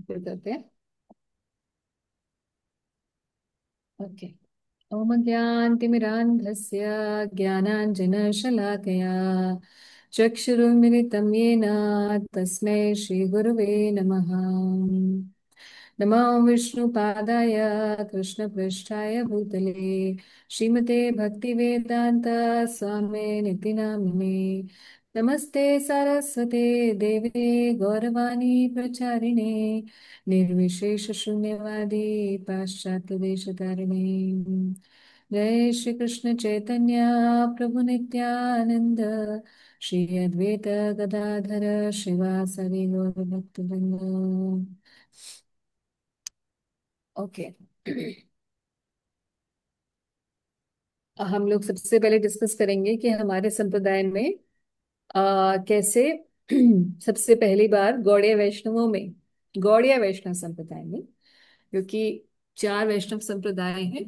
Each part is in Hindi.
फिर करते हैं। ओके। ओम ज्ञानतिमिरान्धस्य ज्ञानाञ्जनशलाकया चक्षुरुन्मिलितं येन तस्मै श्रीगुरवे नमः। नमो विष्णुपादाय कृष्णपृष्ठाय भूतले श्रीमते भक्तिवेदान्त स्वामिनिति नामिने। नमस्ते सारस्वते देवे गौरवाणी प्रचारिणे निर्विशेष शून्यवादी पाश्चात्य देशतारिणे। जय श्री कृष्ण चैतन्य प्रभु नित्यानंद श्री अद्वैत गदाधर श्रीवासरि गौर भक्तवृंद। ओके। हम लोग सबसे पहले डिस्कस करेंगे कि हमारे संप्रदाय में कैसे सबसे पहली बार गौड़ीय वैष्णवों में, गौड़ीय वैष्णव संप्रदाय में, क्योंकि चार वैष्णव संप्रदाय हैं,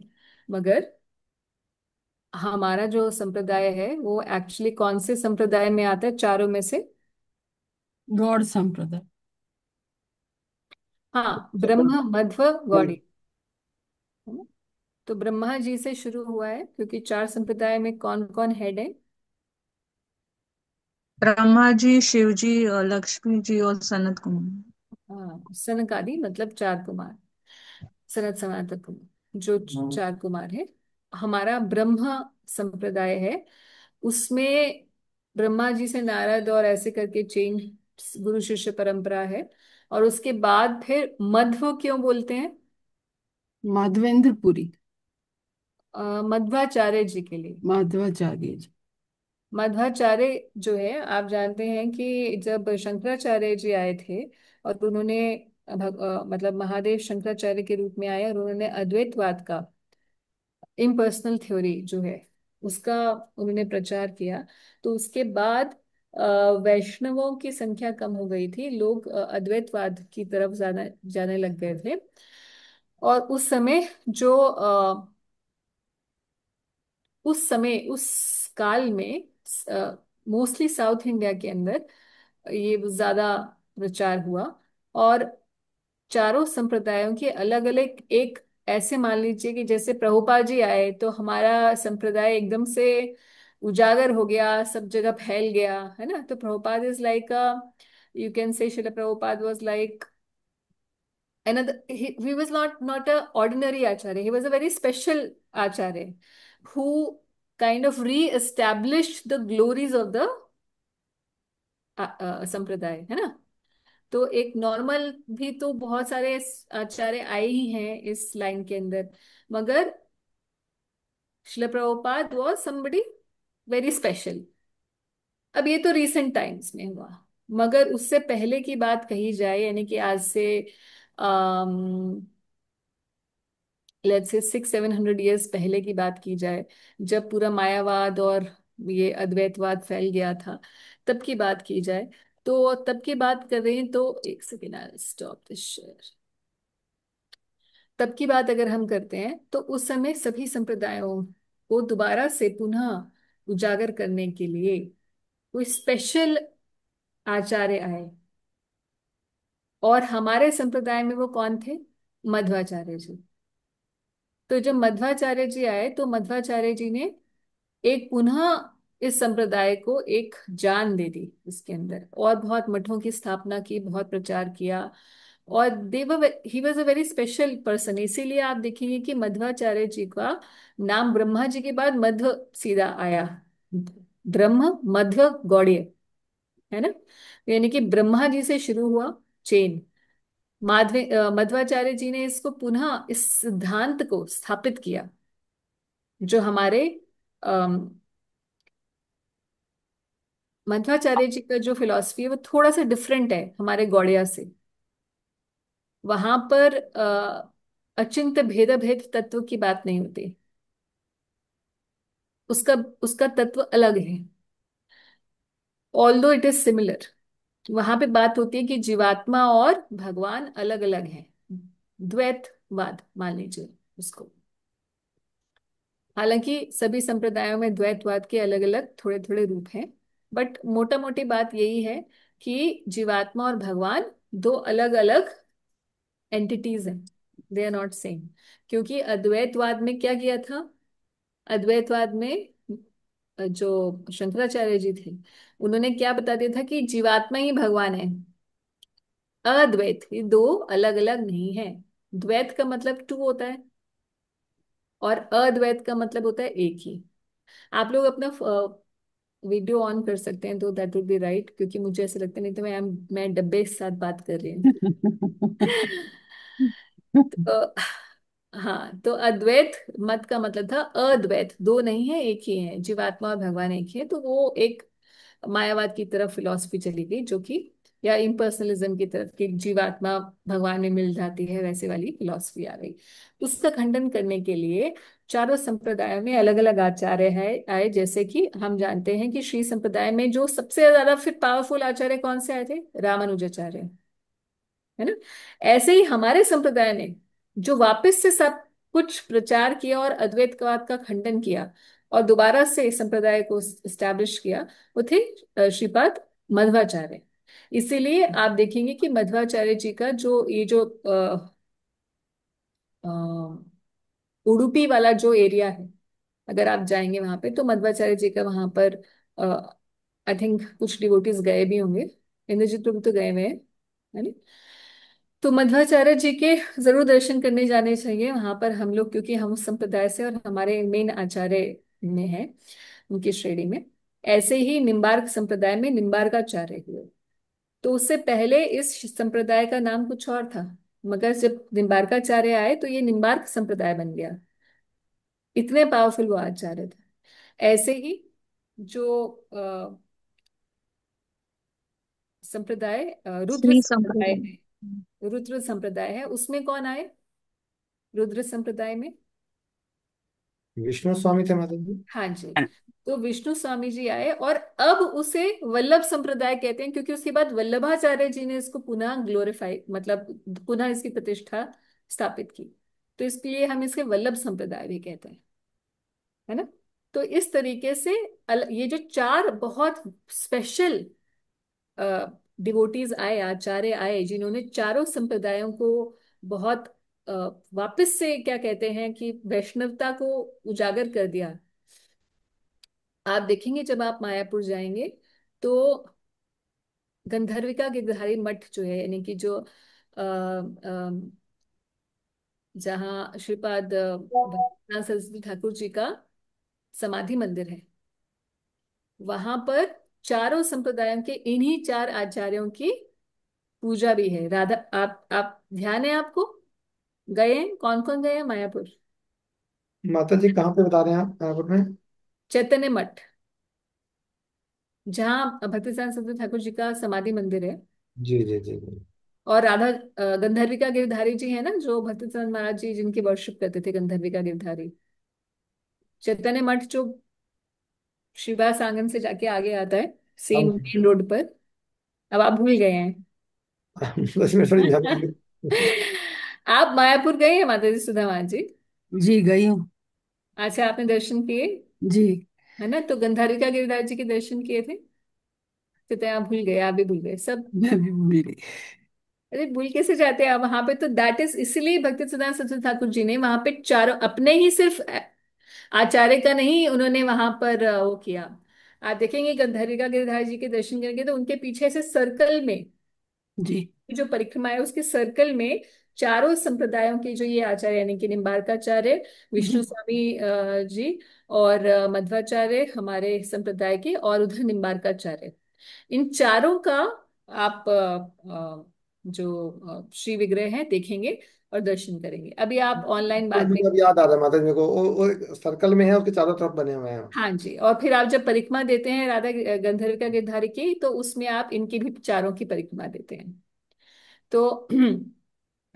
मगर हमारा जो संप्रदाय है वो एक्चुअली कौन से संप्रदाय में आता है चारों में से? गौड़ संप्रदाय। हाँ, ब्रह्म मध्व गौड़ी, है ना? तो ब्रह्मा जी से शुरू हुआ है, क्योंकि चार संप्रदाय में कौन कौन हेड है? ब्रह्मा जी, शिव जी, और लक्ष्मी जी और सनत कुमार। हाँ, सनकादि मतलब चार कुमार, सनत सनातन कुमार, जो चार कुमार है। हमारा ब्रह्म संप्रदाय है, उसमें ब्रह्मा जी से नारद और ऐसे करके चेन, गुरु शिष्य परंपरा है। और उसके बाद फिर मध्व क्यों बोलते हैं? माधवेंद्रपुरी। मध्वाचार्य जी के लिए। माधवाचार्य जी। मध्वाचार्य जो है, आप जानते हैं कि जब शंकराचार्य जी आए थे और उन्होंने मतलब महादेव शंकराचार्य के रूप में आए और उन्होंने अद्वैतवाद का, इम्पर्सनल थ्योरी जो है, उसका उन्होंने प्रचार किया। तो उसके बाद वैष्णवों की संख्या कम हो गई थी, लोग अद्वैतवाद की तरफ जाना जाने लग गए थे। और उस समय जो उस काल में मोस्टली साउथ इंडिया के अंदर ये ज्यादा प्रचार हुआ। और चारों संप्रदायों के अलग अलग एक, ऐसे मान लीजिए कि जैसे प्रभुपाद जी आए तो हमारा संप्रदाय एकदम से उजागर हो गया, सब जगह फैल गया, है ना? तो Prabhupada is like you can say Shila Prabhupada was like another, he was not a ordinary acharya, he was a very special acharya who kind of re-established the glories of the संप्रदाय, है ना? तो एक नॉर्मल भी तो बहुत सारे आचार्य आए ही हैं इस लाइन के अंदर, मगर शिला Prabhupada was somebody very special. अब ये तो रिसेंट टाइम्स में हुआ, मगर उससे पहले की बात कही जाए, यानी कि आज से लेट्स से 600-700 ईयर्स पहले की बात की जाए, जब पूरा मायावाद और ये अद्वैतवाद फैल गया था, तब की बात की जाए, तो तब की बात कर रहे हैं तो एक second, I stop this share. तब की बात अगर हम करते हैं तो उस समय सभी संप्रदायों को दोबारा से पुनः उजागर करने के लिए कोई स्पेशल आचार्य आए। और हमारे संप्रदाय में वो कौन थे? मध्वाचार्य जी। तो जब मध्वाचार्य जी आए तो मध्वाचार्य जी ने एक पुनः इस संप्रदाय को एक जान दे दी इसके अंदर, और बहुत मठों की स्थापना की, बहुत प्रचार किया। और Dev he was a very special person, इसीलिए आप देखेंगे कि मध्वाचार्य जी का नाम ब्रह्मा जी के बाद मध्व सीधा आया, ब्रह्म मध्व गौड़ीय, है ना? यानी कि ब्रह्मा जी से शुरू हुआ चेन, मध्वाचार्य जी ने इसको पुनः इस सिद्धांत को स्थापित किया। जो हमारे मध्वाचार्य जी का जो फिलॉसफी है वो थोड़ा सा डिफरेंट है हमारे गौड़िया से। वहां पर अचिंत्य भेद भेद तत्व की बात नहीं होती, उसका उसका तत्व अलग है, ऑल्दो इट इज सिमिलर। वहां पे बात होती है कि जीवात्मा और भगवान अलग अलग हैं, द्वैतवाद मान लीजिए उसको। हालांकि सभी संप्रदायों में द्वैतवाद के अलग अलग थोड़े थोड़े रूप हैं, बट मोटा मोटी बात यही है कि जीवात्मा और भगवान दो अलग अलग एंटिटीज हैं, दे आर नॉट सेम। क्योंकि अद्वैतवाद में क्या किया था, अद्वैतवाद में जो शंकराचार्य जी थे, उन्होंने क्या बता दिया था कि जीवात्मा ही भगवान है। अद्वैत, ये दो अलग अलग नहीं है। द्वैत का मतलब टू होता है, और अद्वैत का मतलब होता है एक ही। आप लोग अपना वीडियो ऑन कर सकते हैं तो दैट वुड बी राइट, क्योंकि मुझे ऐसा लगता नहीं तो मैं डब्बे के साथ बात कर रही हूँ। तो हाँ, तो अद्वैत मत का मतलब था अद्वैत, दो नहीं है एक ही है, जीवात्मा और भगवान एक ही है। तो वो एक मायावाद की तरफ फिलॉसफी चली गई, जो कि या इम्पर्सनलिज्म की तरफ, कि जीवात्मा भगवान में मिल जाती है, वैसे वाली फिलॉसफी आ गई। उसका खंडन करने के लिए चारों संप्रदायों में अलग अलग आचार्य है आए। जैसे कि हम जानते हैं कि श्री संप्रदाय में जो सबसे ज्यादा फिर पावरफुल आचार्य कौन से आए थे, रामानुजाचार्य, है ना। ऐसे ही हमारे संप्रदाय ने जो वापस से सब कुछ प्रचार किया और अद्वैतवाद का खंडन किया और दोबारा से संप्रदाय को इस्टेब्लिश किया, वो थे श्रीपाद मध्वाचार्य। इसीलिए आप देखेंगे कि मध्वाचार्य जी का जो ये जो अ, उडुपी वाला जो एरिया है, अगर आप जाएंगे वहां पे तो मध्वाचार्य जी का वहां पर आई थिंक कुछ डिवोटीज गए भी होंगे, इंद्रजीत प्रभु तो गए हुए हैं, है ना। तो मध्वाचार्य जी के जरूर दर्शन करने जाने चाहिए वहां पर हम लोग, क्योंकि हम उस संप्रदाय से और हमारे मेन आचार्य में है उनकी श्रेणी में। ऐसे ही निम्बार्क संप्रदाय में निम्बार्काचार्य हुए। तो उससे पहले इस संप्रदाय का नाम कुछ और था, मगर जब निम्बार्काचार्य आए तो ये निम्बार्क संप्रदाय बन गया। इतने पावरफुल वो आचार्य थे। ऐसे ही जो संप्रदाय रुद्र श्री संप्रदाय संप्रदाय। है, रुद्र संप्रदाय है, उसमें कौन आए रुद्र संप्रदाय में? विष्णु स्वामी थे माता जी। हाँ जी। तो विष्णु स्वामी जी आए और अब उसे वल्लभ संप्रदाय कहते हैं, क्योंकि उसके बाद वल्लभाचार्य जी ने इसको पुनः ग्लोरीफाई, मतलब पुनः इसकी प्रतिष्ठा स्थापित की। तो इसलिए हम इसके वल्लभ संप्रदाय भी कहते हैं, है ना। तो इस तरीके से ये जो चार बहुत स्पेशल डिवोटीज आए, आचार्य आए, जिन्होंने चारों संप्रदायों को बहुत अ, वापस से क्या कहते हैं कि वैष्णवता को उजागर कर दिया। आप देखेंगे जब आप मायापुर जाएंगे तो गंधर्विका गिरधारी मठ जो है, यानी कि जो जहाँ श्रीपाद भक्तिवेदांत सरस्वती ठाकुर जी का समाधि मंदिर है, वहां पर चारों संप्रदायों के इन्हीं चार आचार्यों की पूजा भी है। राधा, आप ध्यान है आपको, गए हैं, कौन कौन गए हैं मायापुर? माता जी कहाँ पे बता रहे हैं आप मायापुर में? चैतन्य मठ, जहाँ भक्तिवेदांत सरस्वती ठाकुर जी का समाधि मंदिर है। जी जी जी जी। और राधा गंधर्विका गिरधारी जी है ना, जो भक्तिवेदांत महाराज जी जिनकी वर्शिप करते थे, गंधर्विका गिरधारी। चैतन्य मठ जो शिवा सांगन से जाके आगे आता है, सेम अब मेन रोड पर। अब आप भूल गए हैं। इसमें थोड़ी ध्यान देंगे। आप मायापुर गए हैं माता जी सुधा माँ जी? जी गई हूँ। अच्छा, आपने दर्शन किए, जी। है ना। तो गंधारिका गिरिराज जी के दर्शन किए थे। तो आप भूल गए, आप भी भूल गए सब। मैं भी भूल गई। अरे भूल कैसे जाते हैं आप वहां पे? तो दैट इज इसलिए भक्ति सिद्धांत सरस्वती ठाकुर जी ने वहां पे चारों अपने ही सिर्फ आचार्य का नहीं, उन्होंने वहां पर वो किया। आप देखेंगे गंधर्विका गिरिधारी जी के दर्शन करेंगे तो उनके पीछे से सर्कल में जी। जो परिक्रमा है उसके सर्कल में चारों संप्रदायों के जो ये आचार्य, यानी कि निम्बार्काचार्य, विष्णु जी। स्वामी जी, और मध्वाचार्य हमारे संप्रदाय के, और उधर निम्बार्काचार्य, इन चारों का आप जो श्री विग्रह है देखेंगे और दर्शन करेंगे। अभी आप ऑनलाइन और बाद में। मुझे अब याद आ रहा है माता जी मेरे को, वो सर्कल में है, उसके चारों तरफ बने हुए हैं। हाँ जी, और फिर आप जब परिक्रमा देते हैं राधा गंधर्विका गिरधारी की, तो उसमें आप इनकी भी चारों की परिक्रमा देते हैं। तो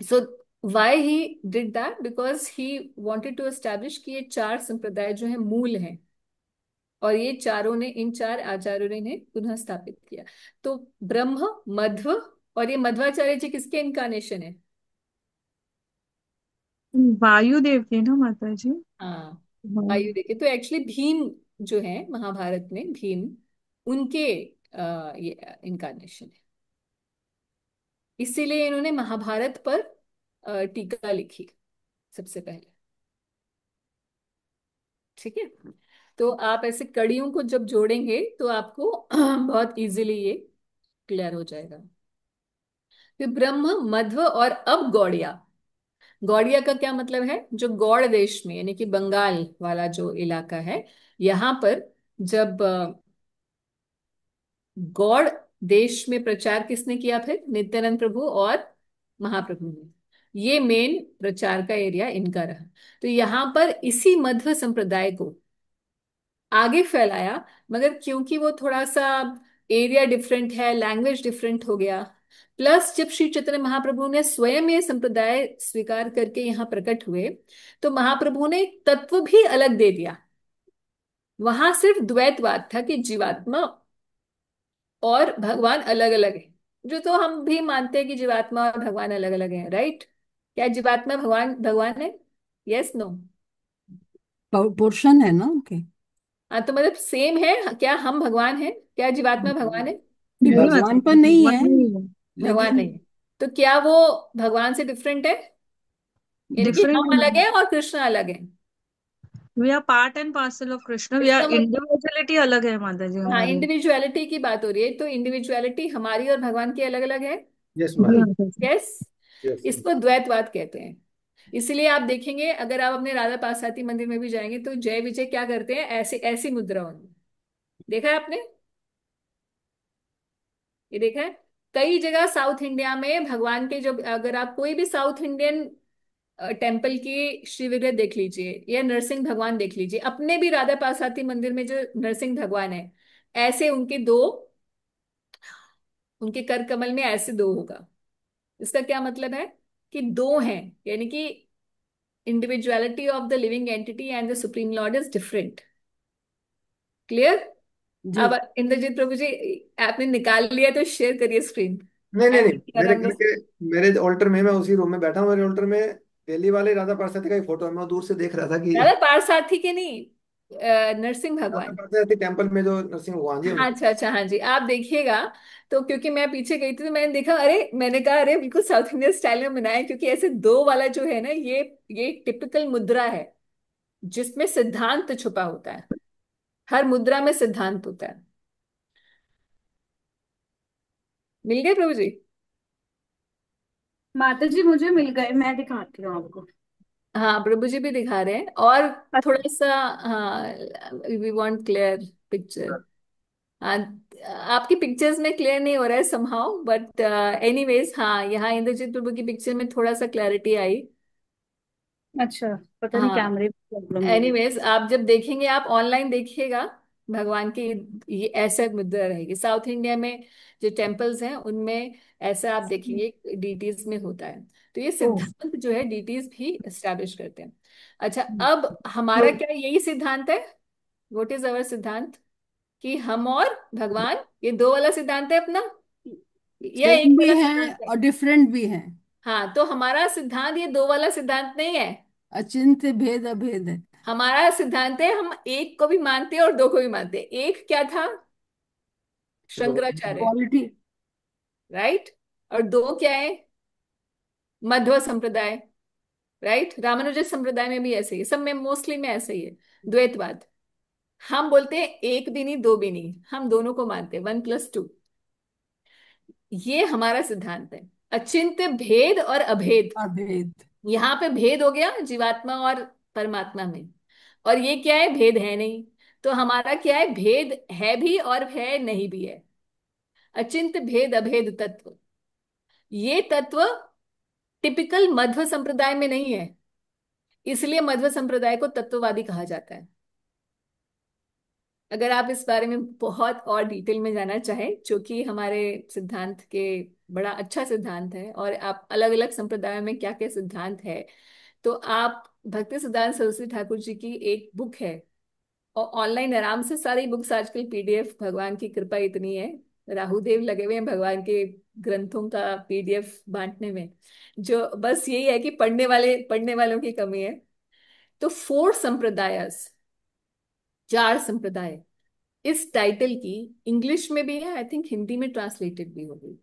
so why he did that, because he wanted to establish कि ये चार संप्रदाय जो है मूल हैं, और ये चारों ने, इन चार आचार्यों ने पुनः स्थापित किया। तो ब्रह्म, मध्व, और ये मध्वाचार्य जी किसके इनकारनेशन है? वायु देव थे ना माता जी। हाँ, हाँ। आयु देखे तो एक्चुअली भीम जो है महाभारत में, भीम उनके ये इनकारनेशन है। इसीलिए इन्होंने महाभारत पर टीका लिखी सबसे पहले। ठीक है। तो आप ऐसे कड़ियों को जब जोड़ेंगे तो आपको बहुत इजीली ये क्लियर हो जाएगा। फिर ब्रह्म, मध्व और अब गौड़िया। गौड़िया का क्या मतलब है? जो गौड़ देश में यानी कि बंगाल वाला जो इलाका है, यहाँ पर जब गौड़ देश में प्रचार किसने किया? फिर नित्यानंद प्रभु और महाप्रभु ने। ये मेन प्रचार का एरिया इनका रहा। तो यहाँ पर इसी मध्व संप्रदाय को आगे फैलाया, मगर क्योंकि वो थोड़ा सा एरिया डिफरेंट है, लैंग्वेज डिफरेंट हो गया, प्लस जब श्री चैतन्य महाप्रभु ने स्वयं ये संप्रदाय स्वीकार करके यहाँ प्रकट हुए, तो महाप्रभु ने एक तत्व भी अलग दे दिया। वहां सिर्फ द्वैतवाद था कि जीवात्मा और भगवान अलग अलग है, जो तो हम भी मानते हैं कि जीवात्मा और भगवान अलग अलग हैं, राइट? क्या जीवात्मा भगवान भगवान है? Yes, no? पोर्शन है ना उनके। हाँ, तो मतलब सेम है क्या? हम भगवान हैं? क्या जीवात्मा भगवान है? नहीं, नहीं बस माता भगवान जी, तो नहीं भगवान है, नहीं है। भगवान लेकिन नहीं है। तो क्या वो भगवान से डिफरेंट है? यानी कि डिफरेंट हम अलग हैं और कृष्ण अलग है? We are part and parcel of Krishna, we are इसका मतलब, इंडिविजुअलिटी अलग है माता जी हाँ, हमारी। इंडिविजुअलिटी की बात हो रही है, तो इंडिविजुअलिटी हमारी और भगवान की अलग अलग है। यस जी मैम। माता जी। यस। यस। इसको द्वैतवाद कहते हैं। इसलिए आप देखेंगे, अगर आप अपने राधा पार्वती मंदिर में भी जाएंगे तो जय विजय क्या करते हैं? ऐसे ऐसी मुद्रा होगी। देखा है आपने? ये देखा है? कई जगह साउथ इंडिया में भगवान के, जो अगर आप कोई भी साउथ इंडियन टेम्पल की श्री विग्रह देख लीजिए या नरसिंह भगवान देख लीजिए, अपने भी राधा पार्वती मंदिर में जो नरसिंह भगवान है, ऐसे उनके दो, उनके कर कमल में ऐसे दो होगा। इसका क्या मतलब है? कि दो हैं, यानी कि individuality of the living entity and the supreme lord is different. Clear? जी। अब इंद्रजीत प्रभु जी, आपने निकाल लिया तो शेयर करिए स्क्रीन। नहीं नहीं आई नहीं, थिंक मेरे घर के, मेरे ऑल्टर में, मैं उसी रूम में बैठा हूँ, मेरे ऑल्टर में दिल्ली वाले राधा पार्षद का ही फोटो है। मैं दूर से देख रहा था कि राधा पारसाथी के नहीं, नरसिंह राधा भगवान। पार्षद टेम्पल में जो नरसिंह भगवान जी हाँ, उनके। अच्छा अच्छा, हाँ जी, आप देखिएगा। तो क्योंकि मैं पीछे गई थी तो मैंने देखा, अरे मैंने कहा अरे बिल्कुल साउथ इंडियन स्टाइल में बनाया है, क्योंकि ऐसे दो वाला जो है ना, ये टिपिकल मुद्रा है जिसमें सिद्धांत छुपा होता है। हर मुद्रा में सिद्धांत होता है। मिल गए प्रभु जी? माता जी मुझे मिल गए, मैं दिखाती हूँ आपको। हाँ, प्रभु जी भी दिखा रहे हैं, और अच्छा। थोड़ा सा, हाँ, वी वांट क्लियर पिक्चर। हाँ, आपकी पिक्चर्स में क्लियर नहीं हो रहा है समहाउ, बट एनीवेज, हाँ, यहाँ इंद्रजीत प्रभु की पिक्चर में थोड़ा सा क्लैरिटी आई। अच्छा, पता नहीं हाँ, कैमरे की प्रॉब्लम होगी। एनीवेज, आप जब देखेंगे, आप ऑनलाइन देखिएगा भगवान की, ये ऐसा मुद्रा रहेगी। साउथ इंडिया में जो टेम्पल्स हैं उनमें ऐसा आप देखेंगे डीटीज में होता है। तो ये ओह। सिद्धांत जो है डीटीज भी एस्टैब्लिश करते हैं। अच्छा, अब हमारा तो क्या यही सिद्धांत है? व्हाट इज अवर सिद्धांत? कि हम और भगवान, ये दो वाला सिद्धांत है अपना, या एक सेम भी वाला है सिद्धांत है? और डिफरेंट भी है। हाँ, तो हमारा सिद्धांत ये दो वाला सिद्धांत नहीं है। अचिंत्य भेद अभेद है। हमारा सिद्धांत है, हम एक को भी मानते हैं और दो को भी मानते हैं। एक क्या था? भगवान। शंकराचार्य, क्वालिटी। राइट? और दो क्या है? मध्व संप्रदाय, राइट? रामानुज संप्रदाय में भी ऐसे ही है, सब में मोस्टली में ऐसे ही है, द्वैतवाद। हम बोलते हैं एक भी नहीं दो भी नहीं, हम दोनों को मानते हैं, 1+2। ये हमारा सिद्धांत है, अचिंत्य भेद और अभेद। अभेद। यहाँ पे भेद हो गया जीवात्मा और परमात्मा में, और ये क्या है? भेद है नहीं। तो हमारा क्या है? भेद है भी और है नहीं भी है। अचिंत्य भेद अभेद तत्व, ये तत्व टिपिकल मध्व संप्रदाय में नहीं है, इसलिए मध्व संप्रदाय को तत्ववादी कहा जाता है। अगर आप इस बारे में बहुत और डिटेल में जानना चाहें, जो कि हमारे सिद्धांत के बड़ा अच्छा सिद्धांत है, और आप अलग अलग संप्रदायों में क्या क्या सिद्धांत है, तो आप भक्ति सिद्धांत सरस्वती ठाकुर जी की एक बुक है, और ऑनलाइन आराम से सारी बुक्स आजकल पीडीएफ, भगवान की कृपा इतनी है, राहुदेव लगे हुए हैं भगवान के ग्रंथों का पीडीएफ बांटने में। जो बस यही है कि पढ़ने वालों की कमी है। तो 4 संप्रदायस, 4 संप्रदाय, इस टाइटल की इंग्लिश में भी है, आई थिंक हिंदी में ट्रांसलेटेड भी होगी।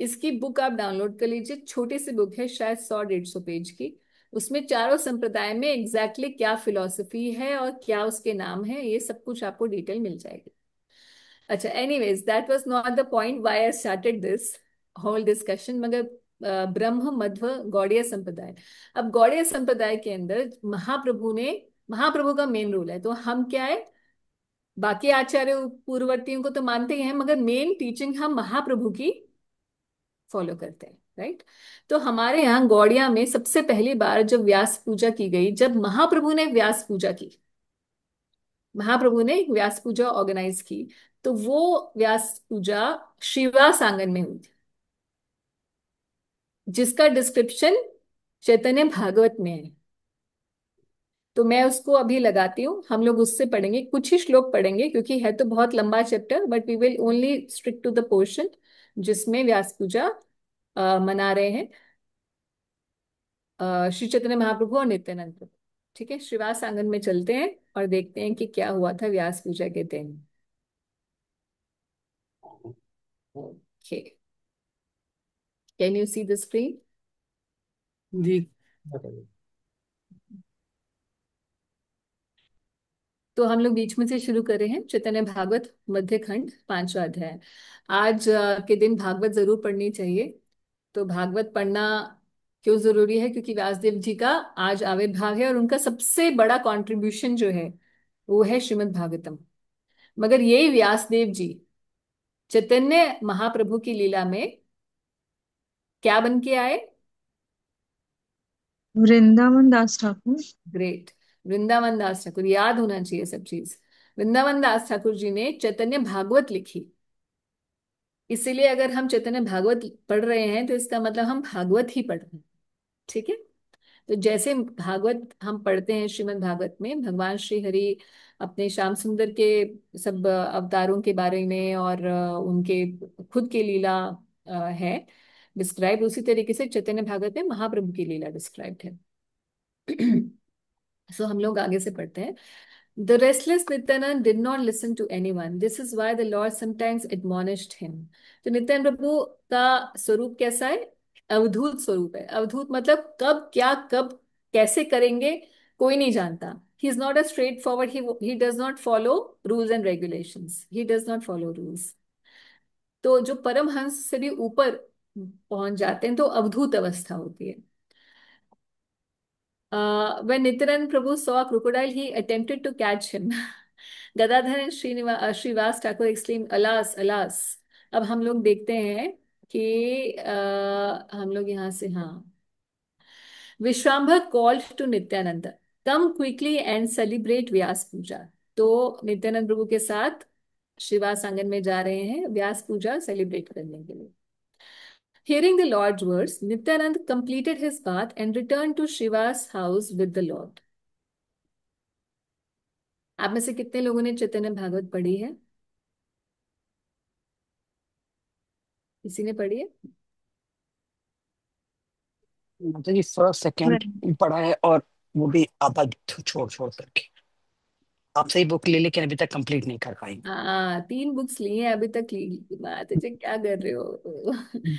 इसकी बुक आप डाउनलोड कर लीजिए, छोटी सी बुक है, शायद 100-150 पेज की। उसमें चारों संप्रदाय में एग्जैक्टली क्या फिलॉसफी है और क्या उसके नाम है, ये सब कुछ आपको डिटेल मिल जाएगी। अच्छा, anyways that was not the point why I started this whole discussion. मगर ब्रह्म मध्व गौड़ीय संप्रदाय, अब गौड़ीय संप्रदाय के अंदर महाप्रभु का मेन रोल है। तो हम क्या है, बाकी आचार्य पूर्ववर्तियों को तो मानते ही हैं, मगर मेन टीचिंग हम महाप्रभु की फॉलो करते हैं, राइट। तो हमारे यहाँ गौड़िया में सबसे पहली बार जब व्यास पूजा की गई, जब महाप्रभु ने एक व्यास पूजा ऑर्गेनाइज की, तो वो व्यास पूजा श्रीवास आंगन में हुई थी, जिसका डिस्क्रिप्शन चैतन्य भागवत में है। तो मैं उसको अभी लगाती हूँ, हम लोग उससे पढ़ेंगे, कुछ ही श्लोक पढ़ेंगे क्योंकि है तो बहुत लंबा chapter, but we will only stick to the portion जिसमें व्यास पूजा मना रहे हैं श्री चैतन्य महाप्रभु और नित्यानंद प्रभु। ठीक है, श्रीवास आंगन में चलते हैं और देखते हैं कि क्या हुआ था व्यास पूजा के दिन। Okay, can you see the screen? जी। तो हम लोग बीच में से शुरू कर रहे हैं, चैतन्य भागवत मध्य खंड 5वां अध्याय। आज के दिन भागवत जरूर पढ़नी चाहिए। तो भागवत पढ़ना क्यों जरूरी है? क्योंकि व्यासदेव जी का आज आविर्भाव है और उनका सबसे बड़ा कंट्रीब्यूशन जो है वो है श्रीमद् भागवतम। मगर यही व्यासदेव जी चैतन्य महाप्रभु की लीला में क्या बन के आए? वृंदावन दास ठाकुर। ग्रेट, वृंदावन दास ठाकुर, याद होना चाहिए सब चीज। वृंदावन दास ठाकुर जी ने चैतन्य भागवत लिखी। इसीलिए अगर हम चैतन्य भागवत पढ़ रहे हैं तो इसका मतलब हम भागवत ही पढ़ रहे हैं। ठीक है। तो जैसे भागवत हम पढ़ते हैं, श्रीमद् भागवत में भगवान श्री हरि अपने श्याम सुंदर के सब अवतारों के बारे में और उनके खुद की लीला है डिस्क्राइब, उसी तरीके से चैतन्य भागवत में महाप्रभु की लीला डिस्क्राइब्ड है। सो हम लोग आगे से पढ़ते हैं। The restless Nityanand did not listen to anyone. This is why the Lord sometimes admonished him. तो नित्यानंद प्रभु का स्वरूप कैसा है? अवधूत स्वरूप है। अवधूत मतलब कब क्या कब कैसे करेंगे कोई नहीं जानता। He is not a straightforward. He does not follow rules and regulations. He does not follow rules. तो जो परमहंस से भी ऊपर पहुंच जाते हैं तो अवधूत अवस्था होती है। When Nityanand Prabhu saw a crocodile, he attempted to catch him. Gadadhar and Srivas Thakur exclaimed, "Alas, alas!" अब हम लोग देखते हैं कि हम लोग यहाँ से, हाँ, Vishvambhar called to Nityananda, come quickly and celebrate Vyasa Puja. तो नित्यानंद प्रभु के साथ श्रीवास आंगन में जा रहे हैं व्यास पूजा सेलिब्रेट करने के लिए। Hearing the Lord's words, Nityanand completed his bath and returned to Shiva's house with the Lord. आप में से कितने लोगों ने चैतन्य भागवत पढ़ी है? किसी ने पढ़ी है? मतलब कि फर्स्ट सेकंड पढ़ा है, और वो भी आधा छोड़ छोड़ करके। आप सही बुक ले, लेकिन अभी तक कंप्लीट नहीं कर पाएंगे। हाँ, 3 बुक्स ली हैं अभी तक। ली बात है जी, क्या कर रहे हो?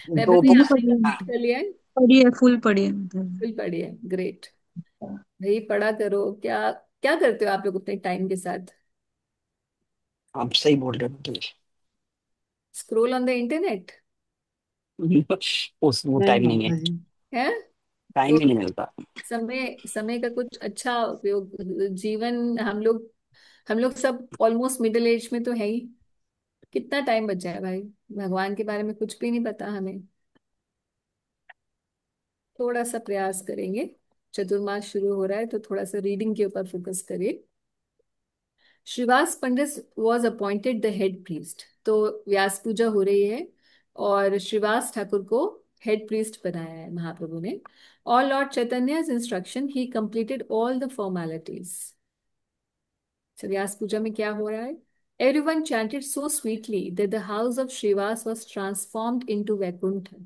मैं दो बताइए, मैंने बुक्स आपने पढ़ी है, कंप्लीट कर लिया है? फुल पढ़ी है मतलब। फुल पढ़ी है, ग्रेट। भाई पढ़ा करो। क्या क्या करते हो आप लोग अपने टाइम के साथ? आप सही बोल रहे हो। स्क्रोल ऑन द इंटरनेट तो उस वो नहीं टाइम नहीं है, माता जी। है? टाइम तो ही नहीं मिलता। समय समय का कुछ अच्छा उपयोग। जीवन, हम लोग सब ऑलमोस्ट मिडिल एज में तो है ही। कितना टाइम बचा है भाई? भगवान के बारे में कुछ भी नहीं पता हमें। थोड़ा सा प्रयास करेंगे, चतुर्मास शुरू हो रहा है तो थोड़ा सा रीडिंग के ऊपर फोकस करिए। Shrivas Pandit was appointed the head priest. तो व्यास पूजा हो रही है और श्रीवास ठाकुर को हेड प्रीस्ट बनाया है महाप्रभु ने। और lord Chaitanya's instruction he completed all the formalities. तो व्यास पूजा में क्या हो रहा है? Everyone chanted so sweetly that the house of Shrivas was transformed into Vaikuntha.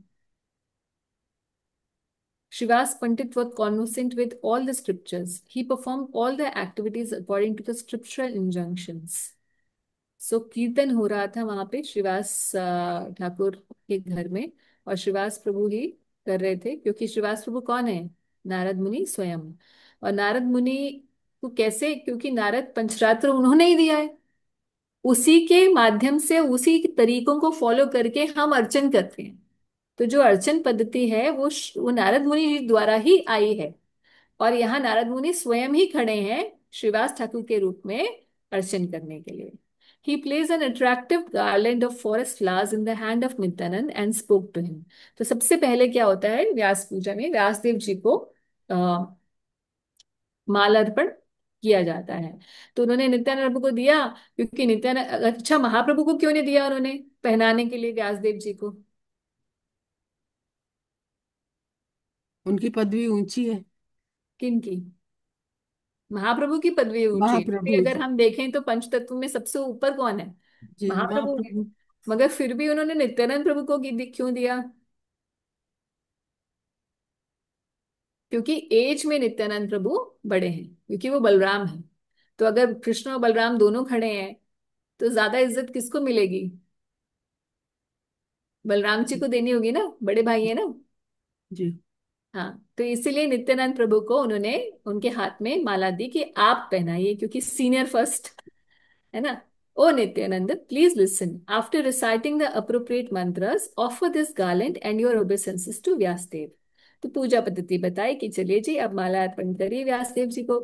Srivas Pandit was conversant with all the scriptures. He performed all the activities according to the scriptural injunctions. So कीर्तन हो रहा था वहां पे श्रीवास ठाकुर के घर में, और श्रीवास प्रभु ही कर रहे थे, क्योंकि श्रीवास प्रभु कौन है? नारद मुनि स्वयं। और नारद मुनि को कैसे? क्योंकि नारद पंचरात्र उन्होंने ही दिया है, उसी के माध्यम से, उसी तरीकों को फॉलो करके हम अर्चन करते हैं। तो जो अर्चन पद्धति है वो नारद मुनि जी द्वारा ही आई है। और यहाँ नारद मुनि स्वयं ही खड़े हैं श्रीवास ठाकुर के रूप में अर्चन करने के लिए। He placed an attractive garland of forest flowers in the hand of Nityanand and spoke to him. तो सबसे पहले क्या होता है व्यास पूजा में? व्यासदेव जी को मालार्पण किया जाता है। तो उन्होंने नित्यानंद प्रभु को दिया, क्योंकि नित्यानंद, अच्छा महाप्रभु को क्यों नहीं दिया उन्होंने पहनाने के लिए व्यासदेव जी को? उनकी पदवी ऊंची है। किनकी? महाप्रभु की पदवी ऊंची है, क्योंकि महाप्रभु अगर जी। हम देखें तो पंचतत्व में सबसे ऊपर कौन है? जी महाप्रभु है। महाप्रभु। मगर फिर भी उन्होंने नित्यानंद प्रभु को क्यों दिया? क्योंकि एज में नित्यानंद प्रभु बड़े हैं, क्योंकि वो बलराम हैं। तो अगर कृष्ण और बलराम दोनों खड़े हैं तो ज्यादा इज्जत किसको मिलेगी? बलराम जी को देनी होगी ना, बड़े भाई है ना। जी। हाँ, तो इसीलिए नित्यानंद प्रभु को उन्होंने उनके हाथ में माला दी कि आप पहनाइए, क्योंकि सीनियर फर्स्ट है ना। O Nityananda, please listen. After reciting the appropriate mantras, offer this garland and your obeisances to Vyasadeva. तो पूजा पद्धति बताई कि चलिए जी अब माला अर्पण करिए व्यासदेव जी को।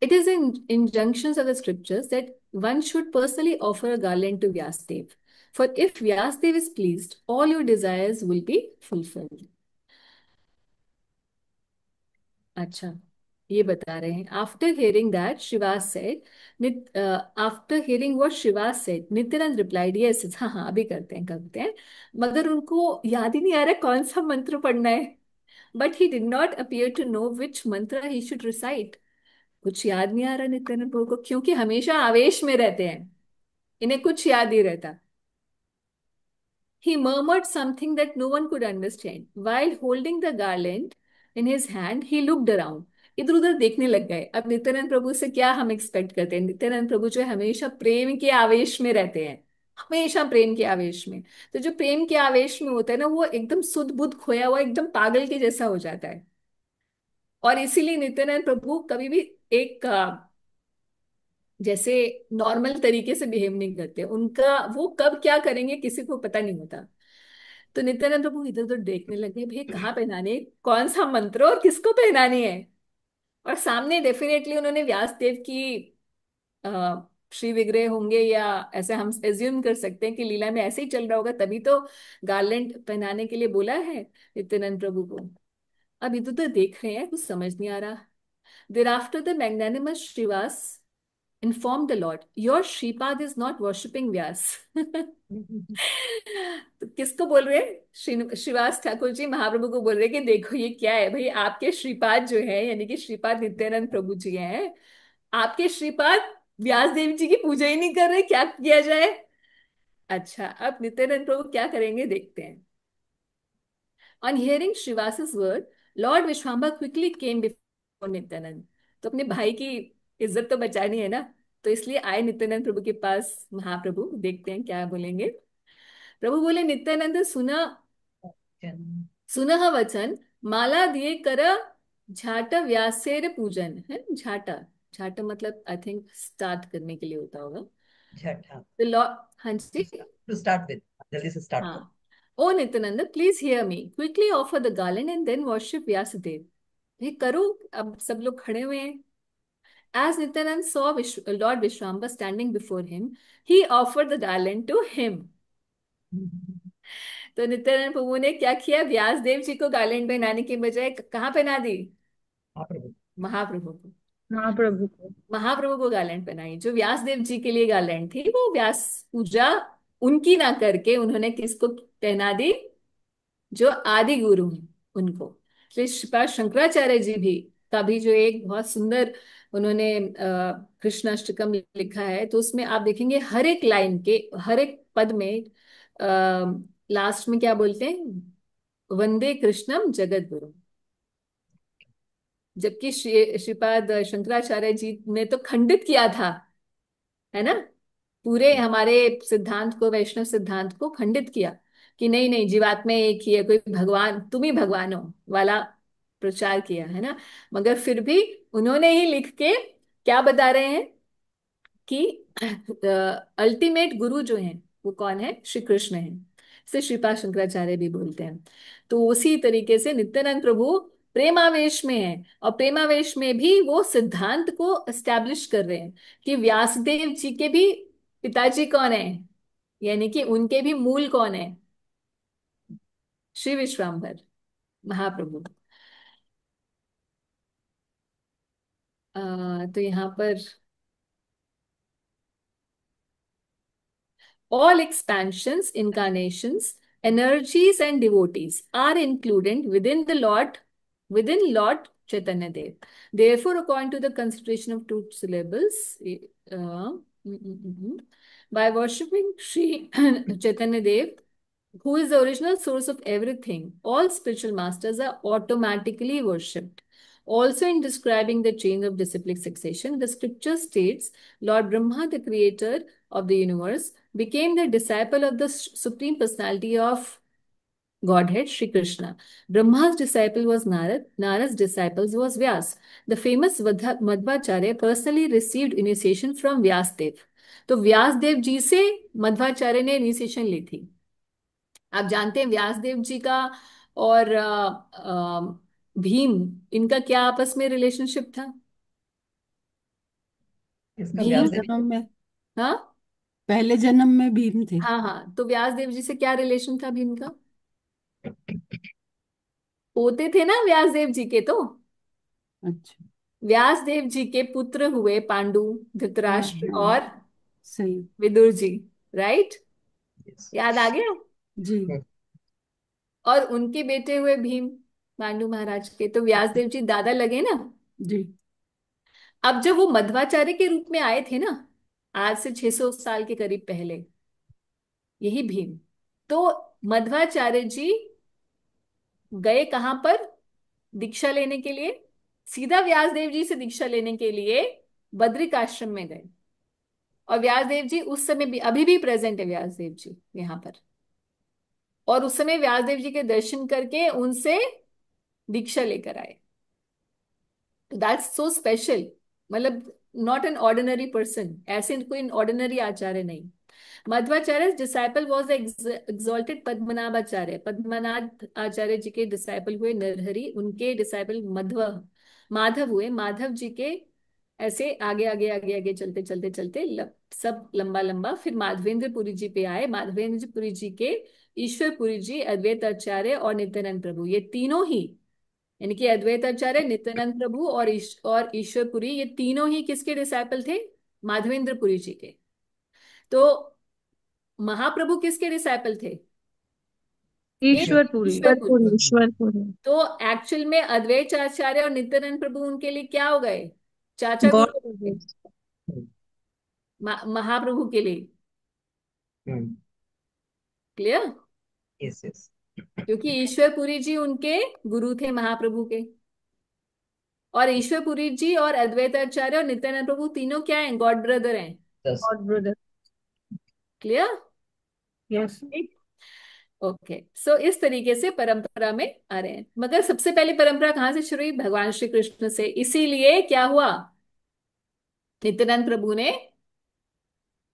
It is in injunctions of the scriptures that one should personally offer a garland to Vyasdev. For if Vyasdev is pleased, all your desires will be fulfilled. अच्छा, ये बता रहे हैं after hearing that Shivas said, after hearing what Shivas said Nityanand replied yes. हाँ हाँ, अभी करते हैं। मगर उनको याद ही नहीं आ रहा कौन सा मंत्र पढ़ना है। But he did not appear to know which मंत्र ही शुड रिसाइट। कुछ याद नहीं आ रहा नित्यानंद प्रभु को, क्योंकि हमेशा आवेश में रहते हैं, इन्हें कुछ याद ही रहता। He murmured something that no one could understand. While holding the garland in his hand, he looked around. इधर उधर देखने लग गए। अब नित्यानंद प्रभु से क्या हम एक्सपेक्ट करते हैं? नित्यानंद प्रभु जो है हमेशा प्रेम के आवेश में रहते हैं, हमेशा प्रेम के आवेश में। तो जो प्रेम के आवेश में होता है ना, वो एकदम सुध बुध खोया हुआ एकदम पागल के जैसा हो जाता है। और इसीलिए नित्यानंद प्रभु कभी भी एक जैसे नॉर्मल तरीके से बिहेव नहीं करते। उनका वो कब क्या करेंगे किसी को पता नहीं होता। तो नित्यानंद प्रभु इधर उधर देखने लगे, भाई कहाँ पहनाने, कौन सा मंत्र और किसको पहनानी है। और सामने डेफिनेटली उन्होंने व्यासदेव की श्री विग्रह होंगे, या ऐसे हम एज्यूम कर सकते हैं कि लीला में ऐसे ही चल रहा होगा, तभी तो गार्लैंड पहनाने के लिए बोला है नित्यानंद प्रभु को। अब इधर उधर देख रहे हैं, कुछ समझ नहीं आ रहा। There after the magnanimous Shrivas inform the Lord, your Shripad is not worshipping Vyas. तो किसको बोल रहे हैं? श्रीवास ठाकुर जी महाप्रभु को बोल रहे हैं कि देखो ये क्या है भाई, आपके श्रीपाद जो है, यानी कि श्रीपाद नित्यानंद प्रभु जी हैं, आपके श्रीपाद व्यास देव जी की पूजा ही नहीं कर रहे, क्या किया जाए? अच्छा, अब नित्यानंद प्रभु क्या करेंगे देखते हैं। On hearing Srivas's word, Lord Vishwamba quickly came before Nityanand. तो अपने भाई की इज्जत तो बचानी है ना, तो इसलिए आए नित्यानंद प्रभु के पास महाप्रभु। देखते हैं क्या बोलेंगे। प्रभु बोले, नित्यानंद सुना, सुनह वचन, माला दिए कर झाट व्यासेर पूजन है। झाटा, झाटा मतलब आई थिंक स्टार्ट करने के लिए होता होगा। झट हाँ, तो लॉ, हाँ जी, टू स्टार्ट विद, जल्दी से स्टार्ट करो। हाँ। O Nityananda, please hear me, quickly offer the garland and then worship Vyasadeva. ये करो, अब सब लोग खड़े हुए हैं। As Nityanand saw Lord Vishwamba standing before him, he offered the garland to him. तो नित्यानंद प्रभु ने क्या किया? व्यासदेव जी को गार्लैंड पहनाने की बजाय कहाँ पहना दी? हाँ प्रभु। महाप्रभु को। महाप्रभु को। महाप्रभु को गार्लैंड पहनाई। जो व्यासदेव जी के लिए गार्लैंड थी, वो व्यास पूजा उनकी ना करके उन्होंने किसको पहना दी? जो आदि गुरु हैं उनको। श्री श्रीपाद शंकराचार्य जी भी का भी जो एक बहुत सुंदर उन्होंने कृष्णाष्टकम लिखा है, तो उसमें आप देखेंगे हर एक लाइन के हर एक पद में लास्ट में क्या बोलते हैं? वंदे कृष्णम जगत गुरु। जबकि श्रीपाद शंकराचार्य जी ने तो खंडित किया था, है ना, पूरे हमारे सिद्धांत को, वैष्णव सिद्धांत को खंडित किया। कि नहीं नहीं, जीवात्मा एक ही है, कोई भगवान, तुम ही भगवान हो वाला प्रचार किया है ना। मगर फिर भी उन्होंने ही लिख के क्या बता रहे हैं कि अल्टीमेट गुरु जो है वो कौन है, श्री कृष्ण है। इसे श्रीपाद शंकराचार्य भी बोलते हैं। तो उसी तरीके से नित्यानंद प्रभु प्रेमावेश में है, और प्रेमावेश में भी वो सिद्धांत को एस्टैब्लिश कर रहे हैं कि व्यासदेव जी के भी पिताजी कौन है, यानी कि उनके भी मूल कौन है, श्री विश्वाम्बर महाप्रभु। तो यहाँ पर all expansions, incarnations, energies, and devotees are included within Lord Chaitanya Dev. Therefore, according to the consideration of two syllables, by worshipping Sri Chaitanya Dev, who is the original source of everything, all spiritual masters are automatically worshipped. Also, in describing the chain of disciplic succession, the scripture states Lord Brahma, the creator of the universe, became the disciple of the Supreme Personality of Godhead, Shri Krishna. Brahma's disciple was Narad, Narad's disciple was Vyas. The famous Madhvacharya personally received initiation from Vyasdev. तो व्यासदेव जी से मध्वाचार्य ने इनिशिएशन ली थी। आप जानते हैं व्यासदेव जी का और भीम, इनका क्या आपस में रिलेशनशिप था? इसका भीम, व्यासदेव जन्म में, हाँ पहले जन्म में भीम थे। हाँ हाँ, तो व्यासदेव जी से क्या रिलेशन था भीम का? पोते थे ना व्यासदेव जी के। तो अच्छा। व्यासदेव जी के पुत्र हुए पांडु, हाँ धृतराष्ट्र हाँ, और सही। विदुर जी, राइट? Yes. याद आ गया? जी और उनके बेटे हुए भीम, पांडु महाराज के। तो व्यासदेव जी दादा लगे ना। जी। अब जब वो मध्वाचार्य के रूप में आए थे ना, आज से 600 साल के करीब पहले, यही भीम, तो मध्वाचार्य जी गए कहां पर दीक्षा लेने के लिए? सीधा व्यासदेव जी से दीक्षा लेने के लिए बद्रिक आश्रम में गए। और व्यासदेव जी उस समय भी, अभी भी प्रेजेंट है व्यासदेव जी यहाँ पर। और उस समय व्यासदेव जी के दर्शन करके उनसे दीक्षा लेकर आए। तो दैट्स सो स्पेशल। मतलब नॉट एन ऑर्डिनरी पर्सन, ऐसे कोई ऑर्डिनरी आचार्य नहीं। Madhvacharya disciple was exalted Padmanabhacharya. Padmanabha Acharya ji के डिसाइपल हुए नरहरि, उनके डिसाइपल माधव हुए। माधव जी के ऐसे आगे आगे आगे आगे चलते चलते चलते सब लंबा लंबा, फिर माधवेंद्रपुरी जी पे आए। माधवेंद्रपुरी जी के ईश्वरपुरी जी, अद्वैत आचार्य और नित्यानंद प्रभु, ये तीनों ही, यानी कि अद्वैत आचार्य, नित्यानंद प्रभु और ईश्वरपुरी, ये तीनों ही किसके डिसाइपल थे? माधवेंद्रपुरी जी के। तो महाप्रभु किसके डिसाइपल थे? ईश्वरपुरी। ईश्वरपुरी। ईश्वरपुरी। तो एक्चुअल में अद्वैत आचार्य और नित्यानंद प्रभु उनके लिए क्या हो गए? चाचा गॉड। गुरु हो गए महाप्रभु के लिए। Hmm. क्लियर? Yes, yes. क्योंकि ईश्वरपुरी जी उनके गुरु थे महाप्रभु के। और ईश्वरपुरी जी और अद्वैत आचार्य और नित्यानंद प्रभु तीनों क्या हैं? गॉड ब्रदर हैं। Yes. God brother. Clear? Yes. Okay, so इस तरीके से परंपरा में आ रहे हैं। मगर सबसे पहली परंपरा कहाँ से शुरू हुई? भगवान श्री कृष्ण से। इसीलिए क्या हुआ, नित्यानंद प्रभु ने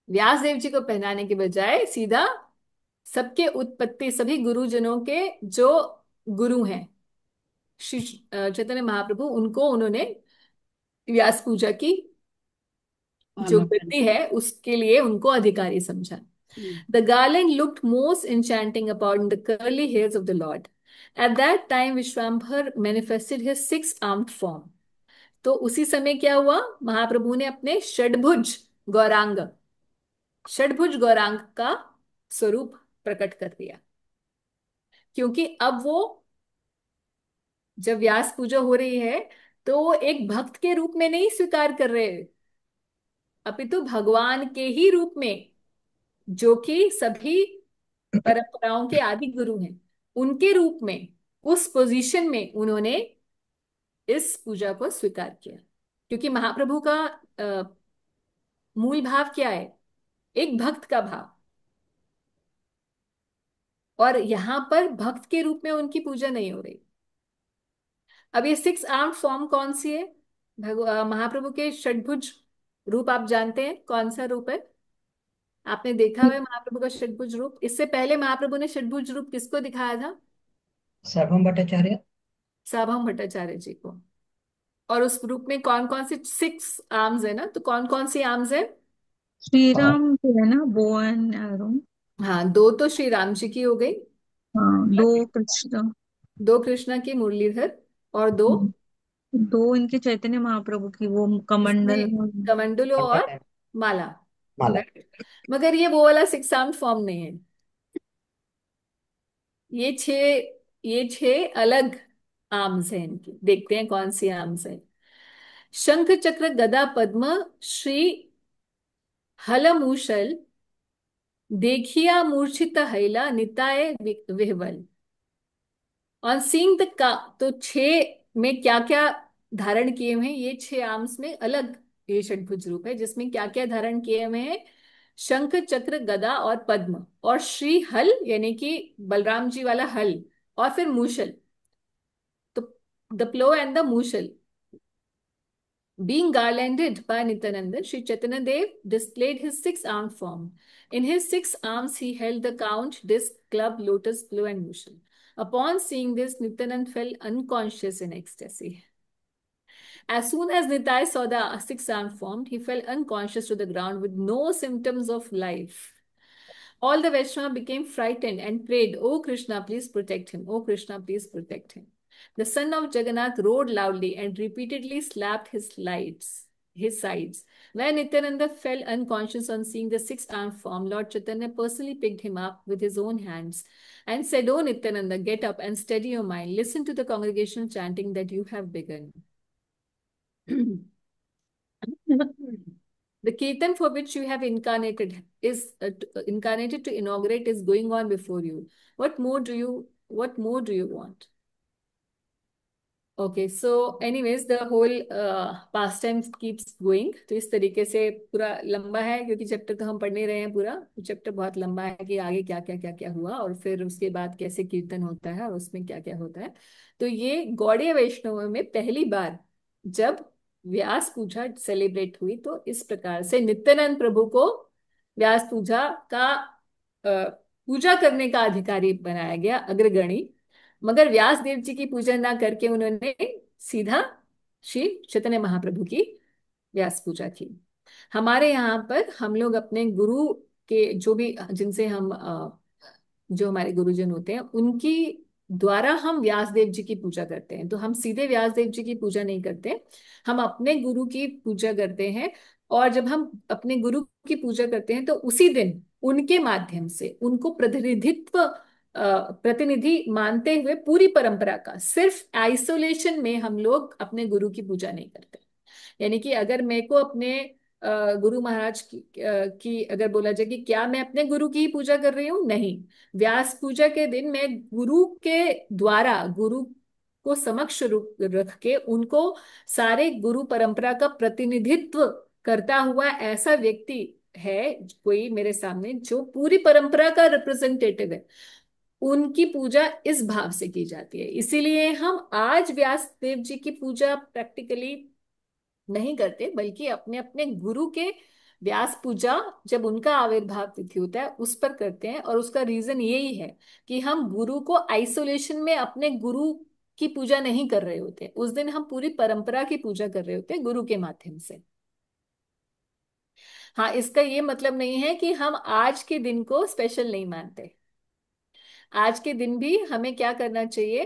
व्यास देव जी को पहनाने के बजाय सीधा सबके उत्पत्ति, सभी गुरुजनों के जो गुरु हैं श्री चैतन्य महाप्रभु, उनको उन्होंने व्यास पूजा की जो पाला पहले। गद्दी है उसके लिए उनको अधिकारी समझा। The garland looked most enchanting upon the curly hairs of the Lord. At that time, Vishwambhar manifested his six-armed form. तो उसी समय क्या हुआ, महाप्रभु ने अपने षडभुज गौरांग का स्वरूप प्रकट कर दिया। क्योंकि अब वो, जब व्यास पूजा हो रही है, तो वो एक भक्त के रूप में नहीं स्वीकार कर रहे, अपितु भगवान के ही रूप में, जो कि सभी परंपराओं के आदि गुरु हैं, उनके रूप में, उस पोजीशन में उन्होंने इस पूजा को स्वीकार किया। क्योंकि महाप्रभु का मूल भाव क्या है? एक भक्त का भाव। और यहाँ पर भक्त के रूप में उनकी पूजा नहीं हो रही। अब ये सिक्स आर्म फॉर्म कौन सी है? महाप्रभु के षटभुज रूप आप जानते हैं कौन सा रूप है? आपने देखा हुआ है महाप्रभु का षटभुज रूप? इससे पहले महाप्रभु ने षटभुज रूप किसको दिखाया था? सर्वम भट्टाचार्य। साभम भट्टाचार्य जी को। और उस रूप में कौन कौन सी सिक्स आर्म्स है ना, तो कौन कौन सी आर्म्स है? श्री हाँ राम जो है ना, बो एंड एरो। हाँ, दो तो श्री राम जी की हो गई, हाँ, दो कृष्ण। दो कृष्णा की मुरलीधर, और दो दो इनके चैतन्य महाप्रभु की, वो कमंडल इसमें और कमंडलो मंडल और है। माला। माला। Right? मगर ये वो वाला सिक्स आर्म फॉर्म नहीं है। ये छह अलग आर्म्स हैं इनकी। देखते हैं कौन सी आर्म्स है। शंख चक्र गदा पद्म श्री हलमूशल देखिया मूर्छित हैला निताय विह्वल। ऑन सीइंग द का, तो छह में क्या क्या धारण किए हुए हैं? ये छह आर्म्स में अलग ये षटभुज रूप है, जिसमें क्या क्या धारण किए हुए हैं? शंख चक्र गदा और पद्म, और श्री हल यानी कि बलराम जी वाला हल, और फिर मूषल। तो द प्लो एंड द मूषल being garlanded by Nityananda, Sri Chaitanya Dev displayed his six-armed form. In his six arms, he held the count, disc, club, lotus, plow, and mushal. Upon seeing this, Nityananda fell unconscious in ecstasy. As soon as Nitai saw the six-armed form, he fell unconscious to the ground with no symptoms of life. All the Vaishnava became frightened and prayed, "O Krishna, please protect him. O Krishna, please protect him." The son of Jagannath roared loudly and repeatedly slapped his sides. When Nityananda fell unconscious on seeing the six-armed form, Lord Chaitanya personally picked him up with his own hands and said, "O Nityananda, get up and steady your mind. Listen to the congregational chanting that you have begun." The kirtan for which you have incarnated to inaugurate is going on before you. What more do you want? Okay, so anyways the whole pastime keeps going. तो इस तरीके से पूरा लंबा है, क्योंकि चैप्टर तो हम पढ़ नहीं रहे हैं पूरा। चैप्टर बहुत लंबा है कि आगे क्या क्या हुआ, और फिर उसके बाद कैसे कीर्तन होता है और उसमें क्या क्या होता है। तो ये गौड़ीय वैष्णव में पहली बार जब व्यास पूजा सेलिब्रेट हुई, तो इस प्रकार से नित्यानंद प्रभु को व्यास पूजा का पूजा करने का अधिकारी बनाया गया, अग्रगणी। मगर व्यास देव जी की पूजा ना करके उन्होंने सीधा श्री चैतन्य महाप्रभु की व्यास पूजा की। हमारे यहाँ पर हम लोग अपने गुरु के जो भी जिनसे हम जो हमारे गुरुजन होते हैं उनकी द्वारा हम व्यास देव जी की पूजा करते हैं। तो हम सीधे व्यास देव जी की पूजा नहीं करते, हम अपने गुरु की पूजा करते हैं। और जब हम अपने गुरु की पूजा करते हैं तो उसी दिन उनके माध्यम से उनको प्रतिनिधि मानते हुए पूरी परंपरा का, सिर्फ आइसोलेशन में हम लोग अपने गुरु की पूजा नहीं करते। यानी कि अगर मेरे को अपने गुरु महाराज की अगर बोला जाए कि क्या मैं अपने गुरु की ही पूजा कर रही हूँ, नहीं। व्यास पूजा के दिन मैं गुरु के द्वारा, गुरु को समक्ष रख के उनको सारे गुरु परंपरा का प्रतिनिधित्व करता हुआ ऐसा व्यक्ति है कोई मेरे सामने जो पूरी परंपरा का रिप्रेजेंटेटिव है, उनकी पूजा इस भाव से की जाती है। इसीलिए हम आज व्यास देव जी की पूजा प्रैक्टिकली नहीं करते, बल्कि अपने अपने गुरु के व्यास पूजा जब उनका आविर्भाव तिथि होता है उस पर करते हैं। और उसका रीजन यही है कि हम गुरु को आइसोलेशन में अपने गुरु की पूजा नहीं कर रहे होते, उस दिन हम पूरी परंपरा की पूजा कर रहे होते हैं गुरु के माध्यम से। हाँ, इसका ये मतलब नहीं है कि हम आज के दिन को स्पेशल नहीं मानते। आज के दिन भी हमें क्या करना चाहिए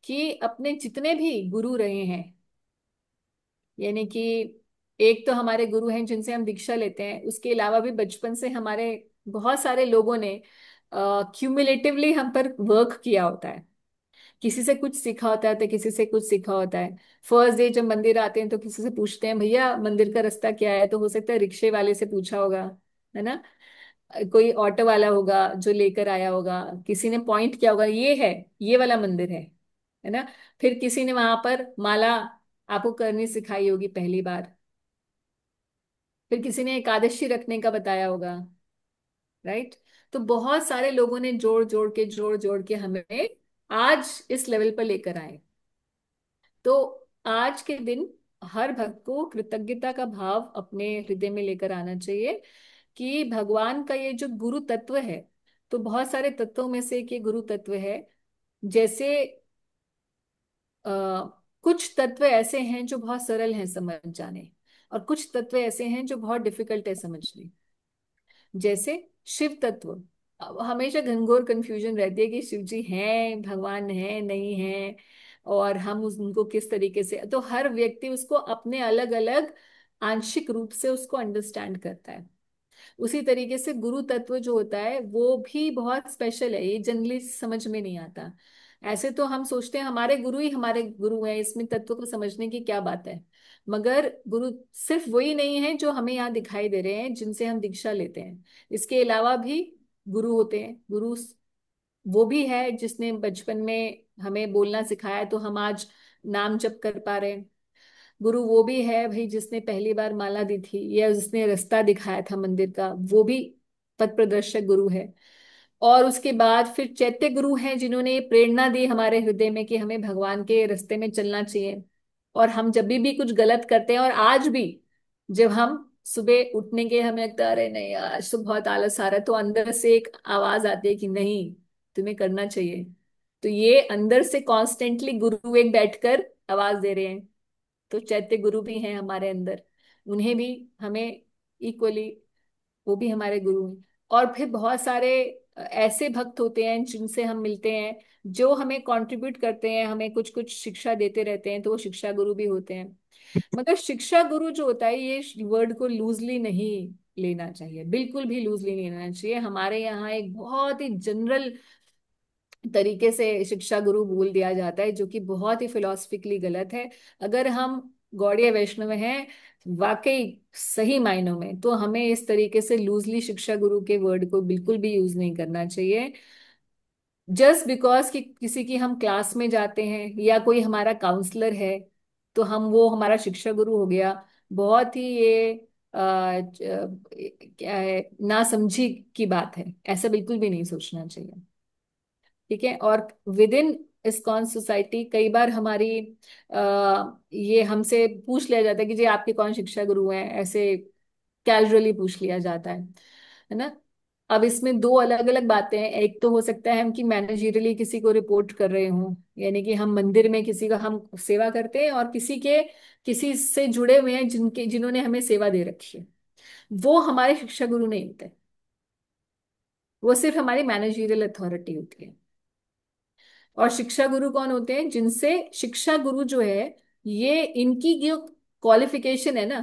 कि अपने जितने भी गुरु रहे हैं, यानी कि एक तो हमारे गुरु हैं जिनसे हम दीक्षा लेते हैं, उसके अलावा भी बचपन से हमारे बहुत सारे लोगों ने क्यूमुलेटिवली हम पर वर्क किया होता है। किसी से कुछ सीखा होता है तो किसी से कुछ सीखा होता है। फर्स्ट डे जब मंदिर आते हैं तो किसी से पूछते हैं, भैया मंदिर का रास्ता क्या है? तो हो सकता है रिक्शे वाले से पूछा होगा, है ना। कोई ऑटो वाला होगा जो लेकर आया होगा, किसी ने पॉइंट किया होगा, ये है, ये वाला मंदिर है ना। फिर किसी ने वहां पर माला आपको करनी सिखाई होगी पहली बार। फिर किसी ने एकादशी रखने का बताया होगा, राइट। तो बहुत सारे लोगों ने जोड़ जोड़ के हमें आज इस लेवल पर लेकर आए। तो आज के दिन हर भक्त को कृतज्ञता का भाव अपने हृदय में लेकर आना चाहिए कि भगवान का ये जो गुरु तत्व है, तो बहुत सारे तत्वों में से एक ये गुरु तत्व है। जैसे आ, कुछ तत्व ऐसे हैं जो बहुत सरल हैं समझ जाने, और कुछ तत्व ऐसे हैं जो बहुत डिफिकल्ट है समझने। जैसे शिव तत्व, अब हमेशा घनघोर कंफ्यूजन रहती है कि शिव जी हैं, भगवान है नहीं है, और हम उनको किस तरीके से, तो हर व्यक्ति उसको अपने अलग अलग आंशिक रूप से उसको अंडरस्टैंड करता है। उसी तरीके से गुरु तत्व जो होता है वो भी बहुत स्पेशल है, ये जनरली समझ में नहीं आता। ऐसे तो हम सोचते हैं हमारे गुरु ही हमारे गुरु हैं, इसमें तत्व को समझने की क्या बात है। मगर गुरु सिर्फ वही नहीं है जो हमें यहाँ दिखाई दे रहे हैं जिनसे हम दीक्षा लेते हैं। इसके अलावा भी गुरु होते हैं। गुरु वो भी है जिसने बचपन में हमें बोलना सिखाया तो हम आज नाम जप कर पा रहे हैं। गुरु वो भी है भाई जिसने पहली बार माला दी थी, या जिसने रास्ता दिखाया था मंदिर का, वो भी पथ प्रदर्शक गुरु है। और उसके बाद फिर चैत्य गुरु हैं जिन्होंने ये प्रेरणा दी हमारे हृदय में कि हमें भगवान के रास्ते में चलना चाहिए। और हम जब भी कुछ गलत करते हैं, और आज भी जब हम सुबह उठने के हमें लगता है अरे नहीं आज तो बहुत आलस आ रहा है, तो अंदर से एक आवाज आती है कि नहीं तुम्हें करना चाहिए। तो ये अंदर से कॉन्स्टेंटली गुरु एक बैठकर आवाज दे रहे हैं। तो चैत्य गुरु भी हैं हमारे अंदर, उन्हें भी हमें इक्वली, वो भी हमारे गुरु हैं। और फिर बहुत सारे ऐसे भक्त होते हैं जिनसे हम मिलते हैं, जो हमें कंट्रीब्यूट करते हैं, हमें कुछ कुछ शिक्षा देते रहते हैं, तो वो शिक्षा गुरु भी होते हैं। मगर शिक्षा गुरु जो होता है, ये वर्ड को लूजली नहीं लेना चाहिए, बिल्कुल भी लूजली नहीं लेना चाहिए। हमारे यहाँ एक बहुत ही जनरल तरीके से शिक्षा गुरु बोल दिया जाता है, जो कि बहुत ही फिलोसफिकली गलत है। अगर हम गौड़ीय वैष्णव हैं वाकई सही मायनों में, तो हमें इस तरीके से लूजली शिक्षा गुरु के वर्ड को बिल्कुल भी यूज नहीं करना चाहिए। जस्ट बिकॉज कि किसी की हम क्लास में जाते हैं या कोई हमारा काउंसलर है, तो हम वो हमारा शिक्षा गुरु हो गया, बहुत ही ये क्या है, नासमझी की बात है। ऐसा बिल्कुल भी नहीं सोचना चाहिए। ठीक है। और विद इन इस्कॉन सोसाइटी कई बार हमारी ये हमसे पूछ लिया जाता है कि जी आपके कौन शिक्षा गुरु हैं, ऐसे कैजुअली पूछ लिया जाता है ना। अब इसमें दो अलग अलग बातें हैं। एक तो हो सकता है हम कि मैनेजरियली किसी को रिपोर्ट कर रहे हों, यानी कि हम मंदिर में किसी का हम सेवा करते हैं और किसी से जुड़े हुए हैं जिन्होंने हमें सेवा दे रखी है, वो हमारे शिक्षा गुरु नहीं होते। वो सिर्फ हमारी मैनेजरियल अथॉरिटी होती है। और शिक्षा गुरु कौन होते हैं? जिनसे शिक्षा गुरु जो है, ये इनकी जो क्वालिफिकेशन है ना,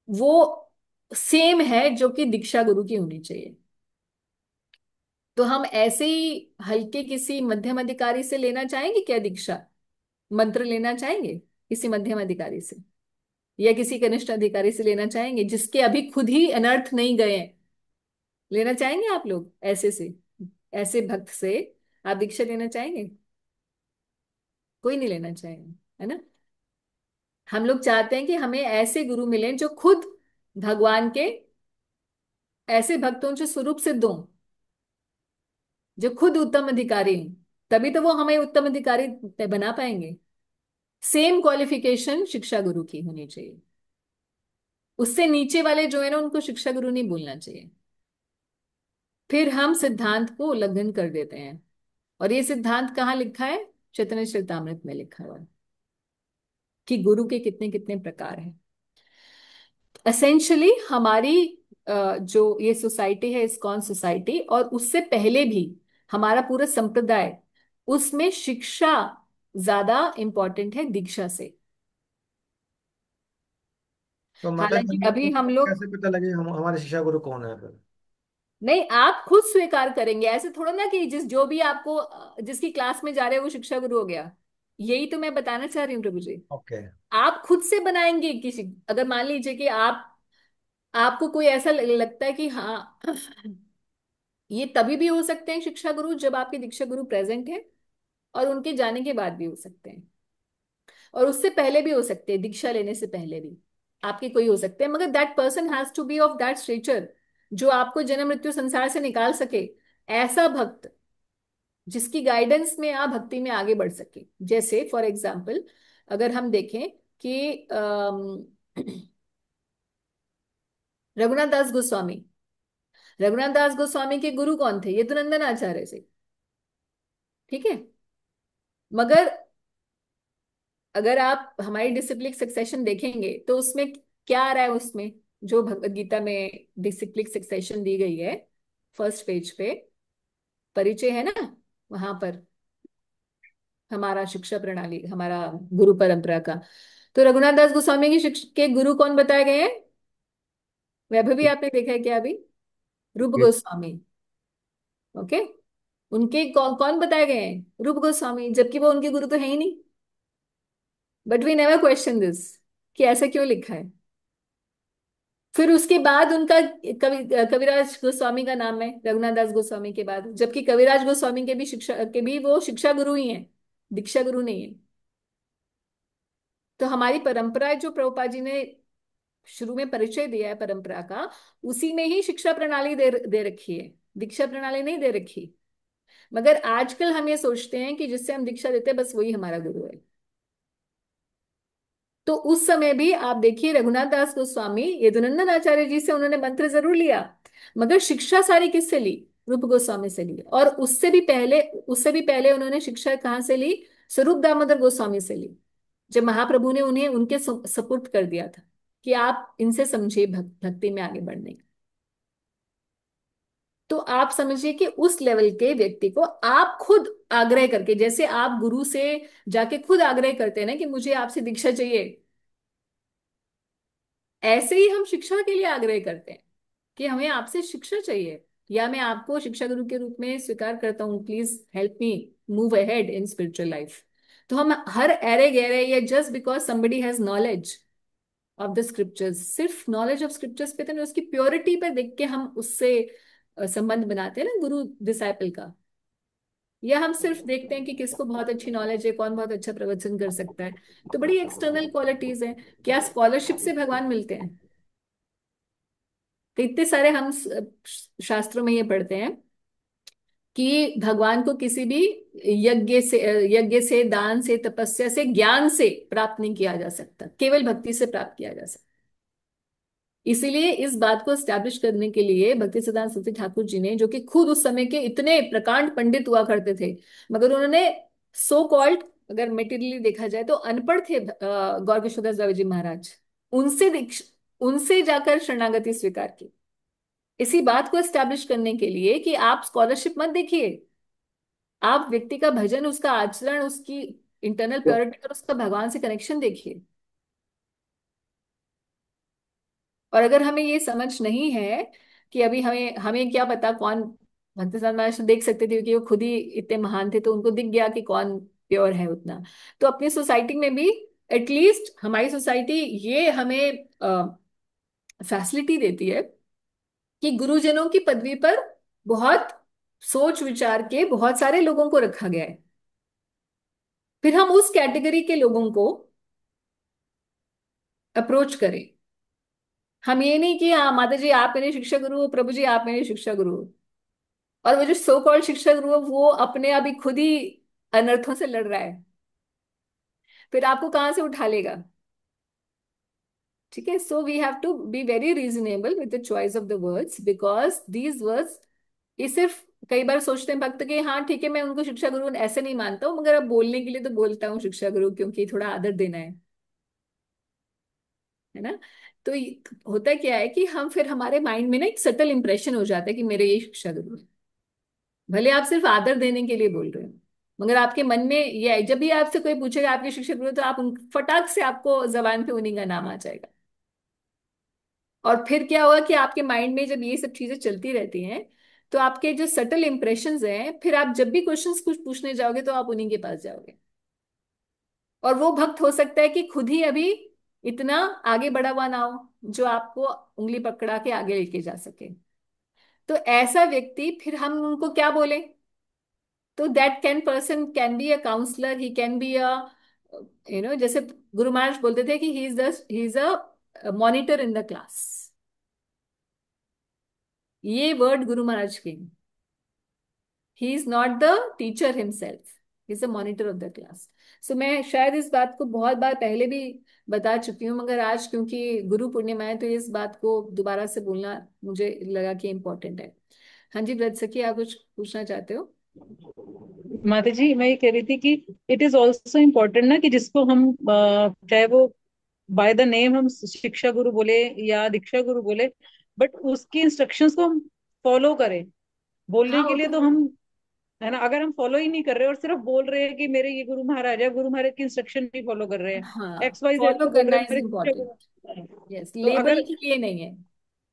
वो सेम है जो कि दीक्षा गुरु की होनी चाहिए। तो हम ऐसे ही हल्के किसी मध्यम अधिकारी से लेना चाहेंगे क्या दीक्षा? मंत्र लेना चाहेंगे किसी मध्यम अधिकारी से, या किसी कनिष्ठ अधिकारी से लेना चाहेंगे जिसके अभी खुद ही अनर्थ नहीं गए हैं? लेना चाहेंगे आप लोग ऐसे भक्त से आप दीक्षा लेना चाहेंगे? कोई नहीं लेना चाहेंगे, है ना। हम लोग चाहते हैं कि हमें ऐसे गुरु मिलें जो खुद भगवान के ऐसे भक्तों जो स्वरूप सिद्ध हों, जो खुद उत्तम अधिकारी हों। तभी तो वो हमें उत्तम अधिकारी बना पाएंगे। सेम क्वालिफिकेशन शिक्षा गुरु की होनी चाहिए। उससे नीचे वाले जो है ना, उनको शिक्षा गुरु नहीं बोलना चाहिए। फिर हम सिद्धांत को उल्लंघन कर देते हैं। और ये सिद्धांत कहाँ लिखा है? चैतन्य चरितामृत में लिखा हुआ है कि गुरु के कितने कितने प्रकार हैं। एसेंशियली हमारी जो ये सोसाइटी है, इस्कॉन सोसाइटी, और उससे पहले भी हमारा पूरा संप्रदाय, उसमें शिक्षा ज्यादा इंपॉर्टेंट है दीक्षा से। तो माता जी हालांकि अभी हम हमको लोग, कैसे पता लगे हम हमारे शिक्षा गुरु कौन है फिर? नहीं आप खुद स्वीकार करेंगे, ऐसे थोड़ा ना कि जो भी आपको जिसकी क्लास में जा रहे हो वो शिक्षा गुरु हो गया। यही तो मैं बताना चाह रही हूँ प्रभु जी। ओके। आप खुद से बनाएंगे किसी, अगर मान लीजिए कि आपको कोई ऐसा लगता है कि हाँ ये तभी भी हो सकते हैं शिक्षा गुरु जब आपके दीक्षा गुरु प्रेजेंट है, और उनके जाने के बाद भी हो सकते हैं, और उससे पहले भी हो सकते हैं, दीक्षा लेने से पहले भी आपके कोई हो सकते हैं। मगर that person has to be of that stature जो आपको जन्म मृत्यु संसार से निकाल सके, ऐसा भक्त जिसकी गाइडेंस में आप भक्ति में आगे बढ़ सके। जैसे फॉर एग्जाम्पल अगर हम देखें कि रघुनाथ दास गोस्वामी, रघुनाथ दास गोस्वामी के गुरु कौन थे? ये तो नंदन आचार्य से, ठीक है। मगर अगर आप हमारी डिसिप्लिक सक्सेशन देखेंगे तो उसमें क्या आ रहा है? उसमें जो भगवत गीता में डिसिप्लिक सक्सेशन दी गई है, फर्स्ट पेज पे परिचय है ना, वहां पर हमारा शिक्षा प्रणाली, हमारा गुरु परंपरा का। तो रघुनाथ दास गोस्वामी की के गुरु कौन बताए गए हैं? वैभवी आपने देखा है क्या अभी? रूप गोस्वामी। ओके, उनके कौन बताए गए हैं? रूप गोस्वामी, जबकि वो उनके गुरु तो है ही नहीं। But we never question this कि ऐसा क्यों लिखा है। फिर उसके बाद उनका कविराज गोस्वामी का नाम है रघुनाथ दास गोस्वामी के बाद, जबकि कविराज गोस्वामी के भी वो शिक्षा गुरु ही हैं, दीक्षा गुरु नहीं है। तो हमारी परंपरा जो प्रभुपाद जी ने शुरू में परिचय दिया है परंपरा का, उसी में ही शिक्षा प्रणाली दे रखी है, दीक्षा प्रणाली नहीं दे रखी। मगर आजकल हम ये सोचते हैं कि जिससे हम दीक्षा देते हैं बस वही हमारा गुरु है। तो उस समय भी आप देखिए रघुनाथ दास गोस्वामी यदुनंदन आचार्य जी से उन्होंने मंत्र जरूर लिया, मगर शिक्षा सारी किससे ली? रूप गोस्वामी से ली। और उससे भी पहले उन्होंने शिक्षा कहाँ से ली? स्वरूप दामोदर गोस्वामी से ली, जब महाप्रभु ने उन्हें उनके सपुर्द कर दिया था कि आप इनसे समझिए भक्ति में आगे बढ़ने का। तो आप समझिए कि उस लेवल के व्यक्ति को आप खुद आग्रह करके, जैसे आप गुरु से जाके खुद आग्रह करते हैं ना कि मुझे आपसे दीक्षा चाहिए, ऐसे ही हम शिक्षा के लिए आग्रह करते हैं कि हमें आपसे शिक्षा चाहिए, या मैं आपको शिक्षा गुरु के रूप में स्वीकार करता हूँ, please help me move ahead in spiritual life. तो हम हर अरे गहरे या just because somebody has knowledge of the scriptures, सिर्फ नॉलेज ऑफ स्क्रिप्चर्स पे तो नहीं, उसकी प्योरिटी पे देख के हम उससे संबंध बनाते हैं ना गुरु डिसाइपल का। या हम सिर्फ देखते हैं कि किसको बहुत अच्छी नॉलेज है, कौन बहुत अच्छा प्रवचन कर सकता है। तो बड़ी एक्सटर्नल क्वालिटीज हैं। क्या स्कॉलरशिप से भगवान मिलते हैं? तो इतने सारे हम शास्त्रों में ये पढ़ते हैं कि भगवान को किसी भी यज्ञ से दान से तपस्या से ज्ञान से प्राप्त नहीं किया जा सकता, केवल भक्ति से प्राप्त किया जा सकता। इसीलिए इस बात को स्टैब्लिश करने के लिए भक्ति सिद्धांत सरस्वती ठाकुर जी ने, जो कि खुद उस समय के इतने प्रकांड पंडित हुआ करते थे, मगर उन्होंने सो कॉल्ड, अगर मेटीरियली देखा जाए तो अनपढ़ थे, गौर किशोरदास द्रविड़ जी महाराज, उनसे उनसे जाकर शरणागति स्वीकार की, इसी बात को एस्टैब्लिश करने के लिए कि आप स्कॉलरशिप मत देखिए, आप व्यक्ति का भजन, उसका आचरण, उसकी इंटरनल प्योरिटी और उसका भगवान से कनेक्शन देखिए। और अगर हमें ये समझ नहीं है कि अभी हमें हमें क्या पता कौन, भक्ति सिद्धांत महाराज तो देख सकते थे क्योंकि वो खुद ही इतने महान थे, तो उनको दिख गया कि कौन प्योर है उतना। तो अपनी सोसाइटी में भी, एटलीस्ट हमारी सोसाइटी ये हमें फैसिलिटी देती है कि गुरुजनों की पदवी पर बहुत सोच विचार के बहुत सारे लोगों को रखा गया है। फिर हम उस कैटेगरी के लोगों को अप्रोच करें। हम ये नहीं कि हाँ माता जी आप मेरे शिक्षा गुरु हो, प्रभु जी आप मेरे शिक्षा गुरु हो, और वो जो सो कॉल्ड शिक्षा गुरु है वो अपने अभी खुद ही अनर्थों से लड़ रहा है, फिर आपको कहाँ से उठा लेगा? ठीक है, so we have to be very reasonable with the choice of the words, because these words, ये सिर्फ, कई बार सोचते हैं भक्त के हाँ ठीक है मैं उनको शिक्षा गुरु ऐसे नहीं मानता हूँ, मगर अब बोलने के लिए तो बोलता हूँ शिक्षा गुरु, क्योंकि थोड़ा आदर देना है ना। तो होता क्या है कि हम फिर हमारे माइंड में ना एक सटल इंप्रेशन हो जाता है कि मेरे ये शिक्षा गुरु है, भले आप सिर्फ आदर देने के लिए बोल रहे हो, मगर आपके मन में ये है, जब भी आपसे कोई पूछेगा आपके शिक्षक गुरु, तो आप उन फटाक से आपको जबान पे उन्हीं का नाम आ जाएगा। और फिर क्या होगा कि आपके माइंड में जब ये सब चीजें चलती रहती हैं, तो आपके जो सटल इंप्रेशंस हैं, फिर आप जब भी क्वेश्चंस कुछ पूछने जाओगे तो आप उन्हीं के पास जाओगे। और वो भक्त हो सकता है कि खुद ही अभी इतना आगे बढ़ा हुआ ना हो जो आपको उंगली पकड़ा के आगे लेके जा सके। तो ऐसा व्यक्ति, फिर हम उनको क्या बोले? तो that can person can be a counsellor, he can be a, जैसे गुरु महाराज बोलते थे कि he is a monitor in the class. ये वर्ड गुरु महाराज के, he is not the teacher himself, he is the monitor of the class. So मैं शायद इस बात को बहुत बार पहले भी बता चुकी हूँ, मगर आज क्योंकि गुरु पूर्णिमा है तो इस बात को दोबारा से बोलना मुझे लगा कि इम्पोर्टेंट है। हाँ जी व्रत सखी, आप कुछ पूछना चाहते हो? माता जी मैं ये कह रही थी कि इट इज ऑल्सो इम्पोर्टेंट ना कि जिसको हम चाहे वो बाय द नेम हम शिक्षा गुरु बोले या दीक्षा गुरु बोले, बट उसकी इंस्ट्रक्शंस को हम फॉलो करें। बोलने हाँ के वो लिए तो तो हम, है ना, अगर हम फॉलो ही नहीं कर रहे और सिर्फ बोल रहे हैं कि मेरे ये गुरु महाराज है, गुरु महाराज की इंस्ट्रक्शन नहीं फॉलो कर रहे हैं, हाँ, एक्स वाई जेड फॉलो को बोल रहे करना हैं इज मेरे शिक्षा इम्पोर्टेंट। गुरु हैं। यस, तो लेबल अगर, के लिए नहीं है।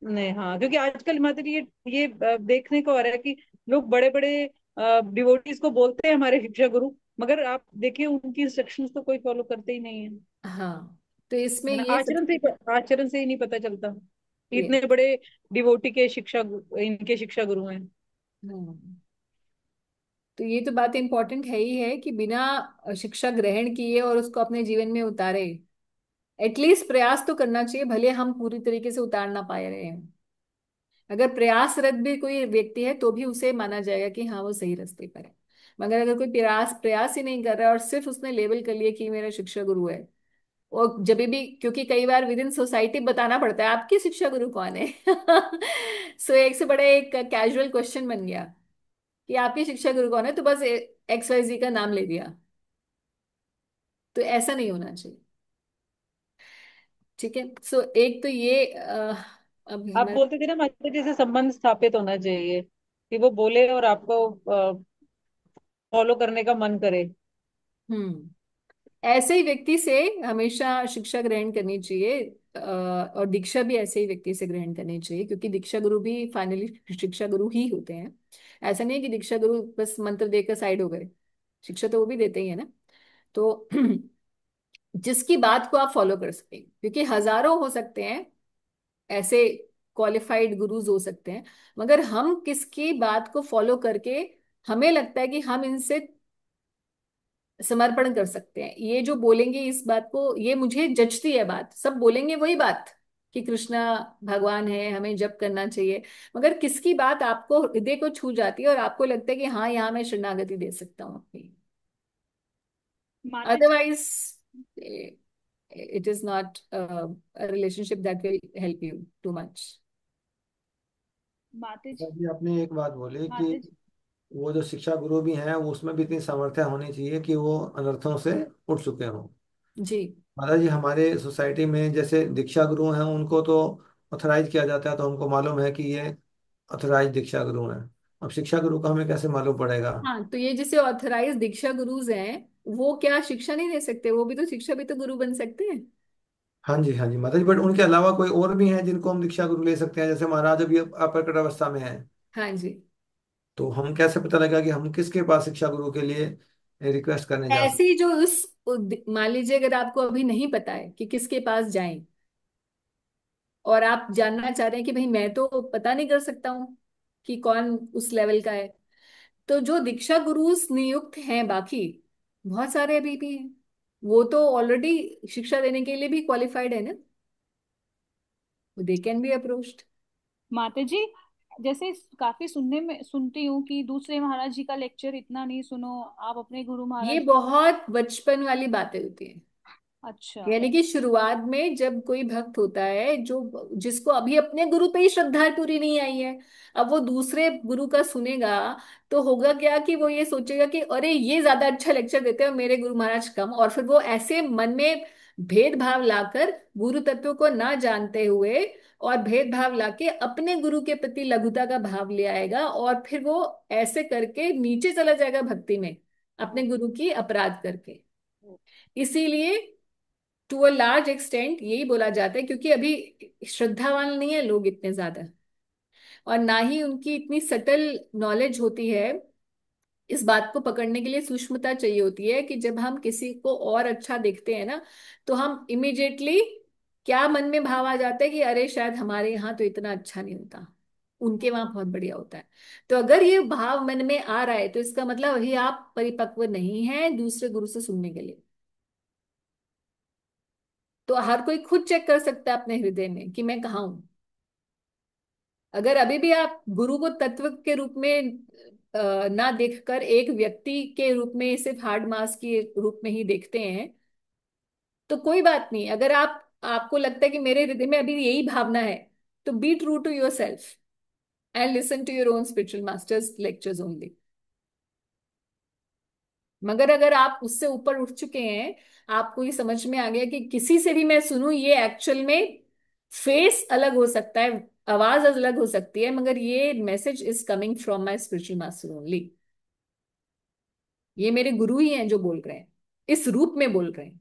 नहीं, हाँ, क्योंकि आजकल माता जी ये देखने को आ रहा है कि लोग बड़े बड़े डिवोटीज को बोलते हैं हमारे शिक्षा गुरु, मगर आप देखिए उनकी इंस्ट्रक्शंस तो कोई फॉलो करते ही नहीं है। हाँ, तो इसमें है ना, ये सब। आचरण से ही नहीं पता चलता कि ये इतने बड़े डिवोटी के इनके शिक्षा गुरु हैं। हाँ, तो ये तो बात इम्पोर्टेंट है ही है कि बिना शिक्षा ग्रहण किए और उसको अपने जीवन में उतारे, एटलीस्ट प्रयास तो करना चाहिए, भले हम पूरी तरीके से उतार ना पाए रहे हैं। अगर प्रयासरत भी कोई व्यक्ति है तो भी उसे माना जाएगा कि हाँ वो सही रास्ते पर है। मगर अगर कोई प्रयास प्रयास ही नहीं कर रहा है और सिर्फ उसने लेबल कर लिया कि मेरा शिक्षा गुरु है, और जब भी, क्योंकि कई बार विद इन सोसाइटी बताना पड़ता है आपकी शिक्षा गुरु कौन है। सो एक से बड़े एक कैजुअल क्वेश्चन बन गया कि आपकी शिक्षा गुरु कौन है, तो बस एक्स वाई जी का नाम ले दिया। तो ऐसा नहीं होना चाहिए। ठीक है, सो एक तो ये अब आप हमारे। बोलते थे ना माता जी से संबंध स्थापित होना चाहिए कि वो बोले और आपको फॉलो करने का मन करे। ऐसे ही व्यक्ति से हमेशा शिक्षा ग्रहण करनी चाहिए, और दीक्षा भी ऐसे ही व्यक्ति से ग्रहण करनी चाहिए, क्योंकि दीक्षा गुरु भी फाइनली शिक्षा गुरु ही होते हैं। ऐसा नहीं है कि दीक्षा गुरु बस मंत्र देकर साइड हो गए, शिक्षा तो वो भी देते ही है ना। तो जिसकी बात को आप फॉलो कर सकें, क्योंकि हजारों हो सकते हैं ऐसे, क्वालिफाइड गुरुज हो सकते हैं, मगर हम किसकी बात को फॉलो करके हमें लगता है कि हम इनसे समर्पण कर सकते हैं, ये जो बोलेंगे इस बात को, ये मुझे जचती है बात, सब बोलेंगे वही बात कि कृष्णा भगवान है, हमें जप करना चाहिए, मगर किसकी बात आपको हृदय को छू जाती है और आपको लगता है कि हाँ यहाँ मैं शरणागति दे सकता हूँ अपनी, माता जी। Otherwise it is not a relationship that will help you too much. माता जी। जी आपने एक बात बोली कि माता जी। वो जो शिक्षा गुरु भी हैं वो उसमें भी इतनी सामर्थ्य होनी चाहिए कि वो अनर्थों से उठ चुके हों। जी। महाराज जी हमारे सोसाइटी में जैसे दीक्षा गुरु हैं उनको तो ऑथराइज किया जाता है, तो हमको मालूम है कि ये ऑथराइज दीक्षा गुरु हैं। अब शिक्षा गुरु का हमें कैसे मालूम पड़ेगा? हाँ, तो ये जैसे ऑथराइज दीक्षा गुरुज हैं, वो क्या शिक्षा नहीं दे सकते? वो भी तो शिक्षा भी तो गुरु बन सकते हैं। हाँ जी माता जी, बट उनके अलावा कोई और भी हैं जिनको हम दीक्षा गुरु ले सकते हैं? जैसे महाराज अभी अप्रकट अवस्था में है, हाँ जी। तो हम कैसे पता लगा कि हम किसके पास शिक्षा गुरु के लिए रिक्वेस्ट करने जा ऐसे सकते? ही जो उस, मान लीजिए अगर आपको अभी नहीं पता है कि किसके पास जाएं, और आप जानना चाह रहे हैं कि भाई मैं तो पता नहीं कर सकता हूँ कि कौन उस लेवल का है, तो जो दीक्षा गुरुज नियुक्त हैं बाकी, बहुत सारे अभी भी हैं, वो तो ऑलरेडी शिक्षा देने के लिए भी क्वालिफाइड है ना, दे कैन बी अप्रोच्ड। माता जी, जैसे काफी सुनने में सुनती हूँ कि दूसरे महाराज जी का लेक्चर इतना नहीं सुनो, आप अपने गुरु ये महाराज। बहुत बचपन वाली बातें होती हैं। अच्छा। यानी कि शुरुआत में जब कोई भक्त होता है जो, जिसको अभी अपने गुरु पे ही श्रद्धा पूरी नहीं आई है, अब वो दूसरे गुरु का सुनेगा, तो होगा क्या कि वो ये सोचेगा कि अरे ये ज्यादा अच्छा लेक्चर देते हैं और मेरे गुरु महाराज कम, और फिर वो ऐसे मन में भेदभाव लाकर, गुरु तत्व को ना जानते हुए और भेदभाव लाके अपने गुरु के प्रति लघुता का भाव ले आएगा, और फिर वो ऐसे करके नीचे चला जाएगा भक्ति में, अपने गुरु की अपराध करके। इसीलिए टू अ लार्ज एक्सटेंट यही बोला जाता है, क्योंकि अभी श्रद्धावान नहीं है लोग इतने ज्यादा, और ना ही उनकी इतनी सटल नॉलेज होती है। इस बात को पकड़ने के लिए सूक्ष्मता चाहिए होती है कि जब हम किसी को और अच्छा देखते हैं ना, तो हम इमिडिएटली क्या मन में भाव आ जाता है कि अरे शायद हमारे यहाँ तो इतना अच्छा नहीं होता, उनके वहां बहुत बढ़िया होता है। तो अगर ये भाव मन में आ रहा है तो इसका मतलब अभी आप परिपक्व नहीं हैं दूसरे गुरु से सुनने के लिए। तो हर कोई खुद चेक कर सकता है अपने हृदय में कि मैं कहाँ हूं। अगर अभी भी आप गुरु को तत्व के रूप में ना देखकर एक व्यक्ति के रूप में, सिर्फ हार्ड मास के रूप में ही देखते हैं, तो कोई बात नहीं। अगर आपको लगता है कि मेरे हृदय में अभी यही भावना है, तो be true to yourself and listen to your own spiritual masters lectures only. मगर अगर आप उससे ऊपर उठ चुके हैं, आपको ये समझ में आ गया कि किसी से भी मैं सुनूं, ये एक्चुअल में फेस अलग हो सकता है, आवाज अलग हो सकती है, मगर ये message is coming from my spiritual master only, ये मेरे गुरु ही हैं जो बोल रहे हैं, इस रूप में बोल रहे हैं।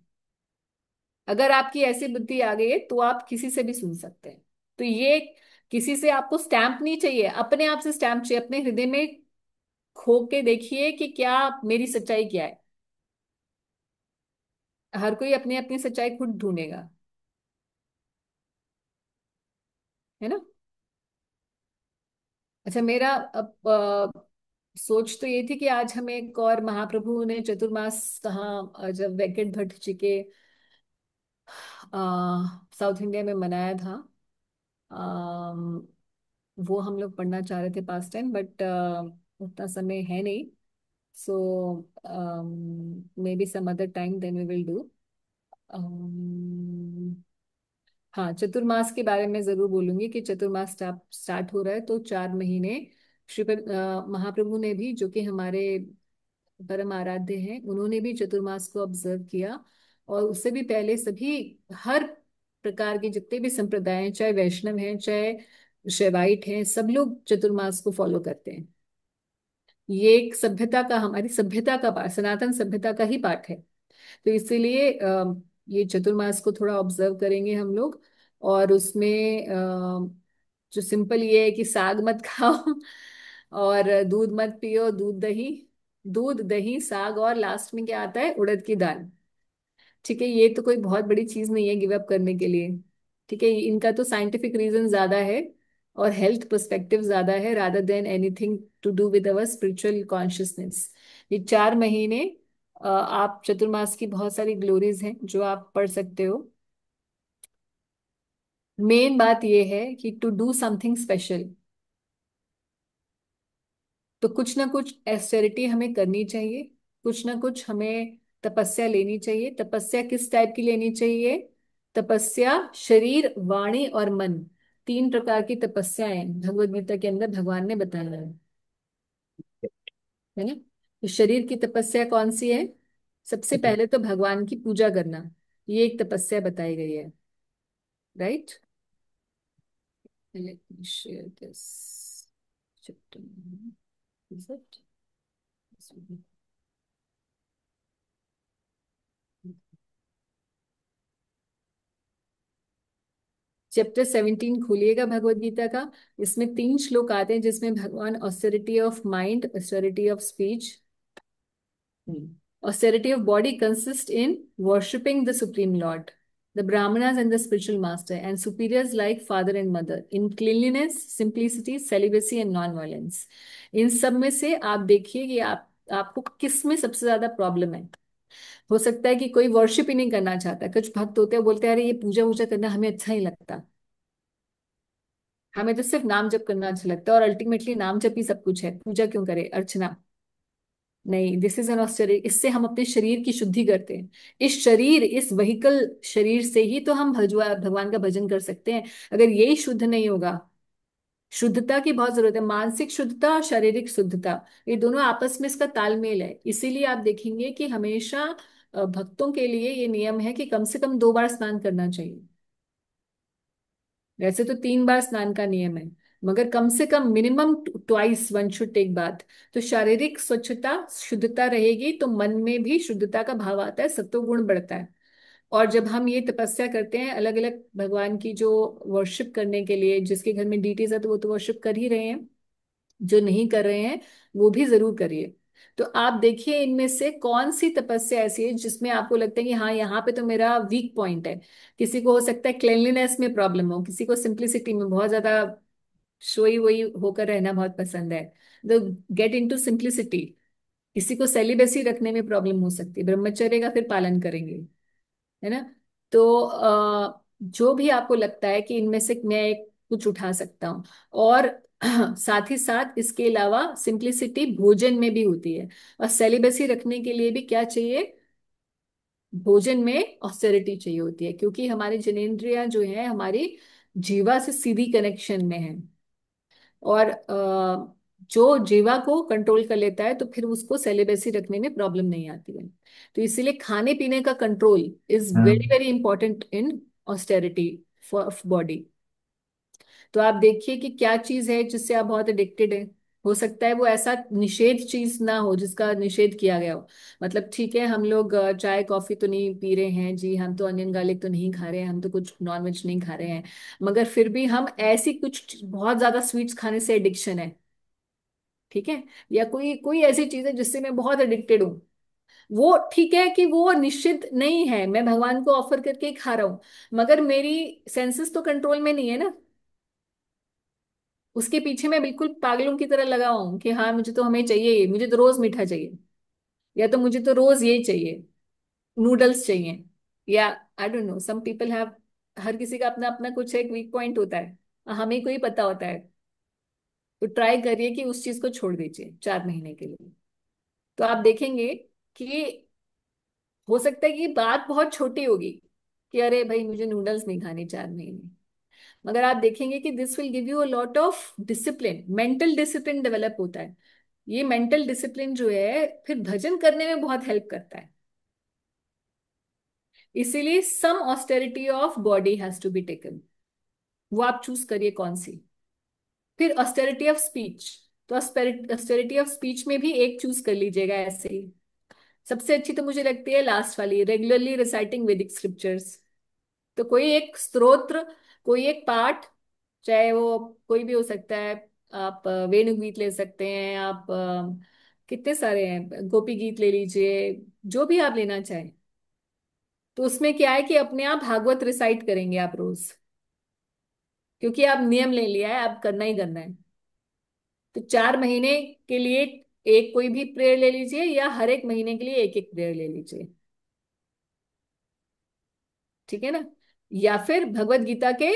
अगर आपकी ऐसी बुद्धि आ गई है तो आप किसी से भी सुन सकते हैं। तो ये किसी से आपको स्टैंप नहीं चाहिए, अपने आप से स्टैंप चाहिए। अपने हृदय में खो के देखिए कि क्या मेरी सच्चाई क्या है। हर कोई अपनी अपनी सच्चाई खुद ढूंढेगा, है ना। अच्छा, मेरा अब सोच तो ये थी कि आज हमें एक और, महाप्रभु ने चतुर्मास कहाँ जब वेंकट भट्ट जी के साउथ इंडिया में मनाया था, अम, वो हम लोग पढ़ना चाह रहे थे पास टाइम, बट उतना समय है नहीं। So maybe some other time then we will do. हाँ, चतुर्मास के बारे में जरूर बोलूंगी कि चतुर्मास स्टार्ट हो रहा है, तो 4 महीने महाप्रभु ने भी, जो कि हमारे परम आराध्य हैं, उन्होंने भी चतुर्मास को ऑब्जर्व किया। और उससे भी पहले सभी, हर प्रकार के जितने भी संप्रदाय हैं, चाहे वैष्णव हैं चाहे शैवाइट हैं, सब लोग चतुर्मास को फॉलो करते हैं। ये एक सभ्यता का, हमारी सभ्यता का पार्ट, सनातन सभ्यता का ही पार्ट है। तो इसीलिए ये चतुर्मास को थोड़ा ऑब्जर्व करेंगे हम लोग। और उसमें जो सिंपल ये है कि साग मत खाओ और दूध मत पियो, दूध दही साग, और लास्ट में क्या आता है, उड़द की दाल। ठीक है, ये तो कोई बहुत बड़ी चीज नहीं है गिव अप करने के लिए। ठीक है, इनका तो साइंटिफिक रीजन ज्यादा है और हेल्थ पर्सपेक्टिव ज्यादा है, rather than anything to do with our spiritual consciousness. ये 4 महीने आप चतुर्मास की बहुत सारी ग्लोरीज हैं जो आप पढ़ सकते हो। मेन बात ये है कि टू डू समथिंग स्पेशल, तो कुछ ना कुछ एस्टेरिटी हमें करनी चाहिए, कुछ ना कुछ हमें तपस्या लेनी चाहिए। तपस्या किस टाइप की लेनी चाहिए? तपस्या शरीर, वाणी और मन, 3 प्रकार की तपस्याएं भगवद गीता के अंदर भगवान ने बताया है ना। तो शरीर की तपस्या कौन सी है? सबसे पहले तो भगवान की पूजा करना, ये एक तपस्या बताई गई है, right. Let me share this chapter. Is it? Chapter 17 खोलिएगा Bhagavad Gita का। इसमें 3 श्लोक आते हैं जिसमें भगवान austerity of mind, austerity of speech, austerity of body consists in worshipping the Supreme Lord, the Brahmanas and the spiritual master, and superiors like father and mother, in cleanliness, simplicity, celibacy and non-violence. इन सब में से आप देखिए कि आपको किस में सबसे ज्यादा प्रॉब्लम है। हो सकता है कि कोई वर्शिप ही नहीं करना चाहता, कुछ भक्त होते हैं बोलते हैं अरे ये पूजा वूजा करना हमें अच्छा नहीं लगता, हमें तो सिर्फ नाम जप करना अच्छा लगता है, और अल्टीमेटली नाम जप ही सब कुछ है, पूजा क्यों करे, अर्चना नहीं। दिस इज एन ऑस्टेरिटी, इससे हम अपने शरीर की शुद्धि करते हैं। इस शरीर, इस वहीकल शरीर से ही तो हम भगवान का भजन कर सकते हैं। अगर यही शुद्ध नहीं होगा, शुद्धता की बहुत जरूरत है, मानसिक शुद्धता और शारीरिक शुद्धता, ये दोनों आपस में इसका तालमेल है। इसीलिए आप देखेंगे कि हमेशा भक्तों के लिए ये नियम है कि कम से कम 2 बार स्नान करना चाहिए। वैसे तो 3 बार स्नान का नियम है, मगर कम से कम minimum twice one should take bath. तो शारीरिक स्वच्छता, शुद्धता रहेगी तो मन में भी शुद्धता का भाव आता है, सत्व गुण बढ़ता है। और जब हम ये तपस्या करते हैं अलग अलग भगवान की जो वर्शिप करने के लिए, जिसके घर में डीटीज है तो वो तो वर्शिप कर ही रहे हैं, जो नहीं कर रहे हैं वो भी जरूर करिए। तो आप देखिए इनमें से कौन सी तपस्या ऐसी है जिसमें आपको लगता है कि हाँ यहाँ पे तो मेरा वीक पॉइंट है। किसी को हो सकता है क्लेanलीनेस में प्रॉब्लम हो, किसी को सिंप्लिसिटी में, बहुत ज्यादा शोई वोई होकर रहना बहुत पसंद है, तो गेट इनटू सिंप्लिसिटी। किसी को सेलिबेसी रखने में प्रॉब्लम हो सकती है, ब्रह्मचर्य का फिर पालन करेंगे, है ना। तो जो भी आपको लगता है कि इनमें से मैं एक कुछ उठा सकता हूँ। और साथ ही साथ इसके अलावा सिंप्लिसिटी भोजन में भी होती है। और सेलिबेसी रखने के लिए भी क्या चाहिए, भोजन में ऑस्टेरिटी चाहिए होती है, क्योंकि हमारी जनेंद्रियां जो है हमारी जीवा से सीधी कनेक्शन में है। और जो जीवा को कंट्रोल कर लेता है तो फिर उसको सेलिबेसी रखने में प्रॉब्लम नहीं आती है। तो इसीलिए खाने पीने का control is very very important in austerity for body. तो आप देखिए कि क्या चीज है जिससे आप बहुत एडिक्टेड है। हो सकता है वो ऐसा निषेध चीज ना हो जिसका निषेध किया गया हो। मतलब ठीक है, हम लोग चाय कॉफी तो नहीं पी रहे हैं जी, हम तो अनियन गार्लिक तो नहीं खा रहे हैं, हम तो कुछ नॉनवेज नहीं खा रहे हैं, मगर फिर भी हम ऐसी कुछ बहुत ज्यादा स्वीट्स खाने से एडिक्शन है, ठीक है, या कोई कोई ऐसी चीज है जिससे मैं बहुत एडिक्टेड हूँ, वो ठीक है कि वो निश्चित नहीं है, मैं भगवान को ऑफर करके ही खा रहा हूँ, मगर मेरी सेंसेस तो कंट्रोल में नहीं है ना। उसके पीछे मैं बिल्कुल पागलों की तरह लगा हूं कि हाँ मुझे तो हमें चाहिए ये, मुझे तो रोज मीठा चाहिए, या तो मुझे तो रोज ये चाहिए, नूडल्स चाहिए, या I don't know, some people have, हर किसी का अपना अपना कुछ एक वीक पॉइंट होता है, हमें को ही पता होता है। तो ट्राई करिए कि उस चीज को छोड़ दीजिए 4 महीने के लिए। तो आप देखेंगे कि हो सकता है कि बात बहुत छोटी होगी कि अरे भाई मुझे नूडल्स नहीं खाने 4 महीने, मगर आप देखेंगे कि this will give you a lot of discipline, mental discipline develop होता है। ये मेंटल डिसिप्लिन जो है फिर भजन करने में बहुत हेल्प करता है। इसीलिए some austerity of body has to be taken, वो आप चूज करिए कौन सी। फिर ऑस्टेरिटी ऑफ स्पीच, तो ऑस्टेरिटी ऑफ स्पीच में भी एक चूज कर लीजिएगा ऐसे ही। सबसे अच्छी तो मुझे लगती है लास्ट वाली, रेगुलरली रिसाइटिंग वैदिक स्क्रिप्चर्स। तो कोई एक स्तोत्र, कोई एक पाठ, चाहे वो कोई भी हो सकता है, आप वेणु गीत ले सकते हैं, आप कितने सारे हैं, गोपी गीत ले लीजिए, जो भी आप लेना चाहें। तो उसमें क्या है कि अपने आप भागवत रिसाइट करेंगे आप रोज, क्योंकि आप नियम ले लिया है, आप करना ही करना है। तो 4 महीने के लिए एक कोई भी प्रेयर ले लीजिए, या हर एक महीने के लिए एक एक प्रेयर ले लीजिए, ठीक है ना। या फिर भगवत गीता के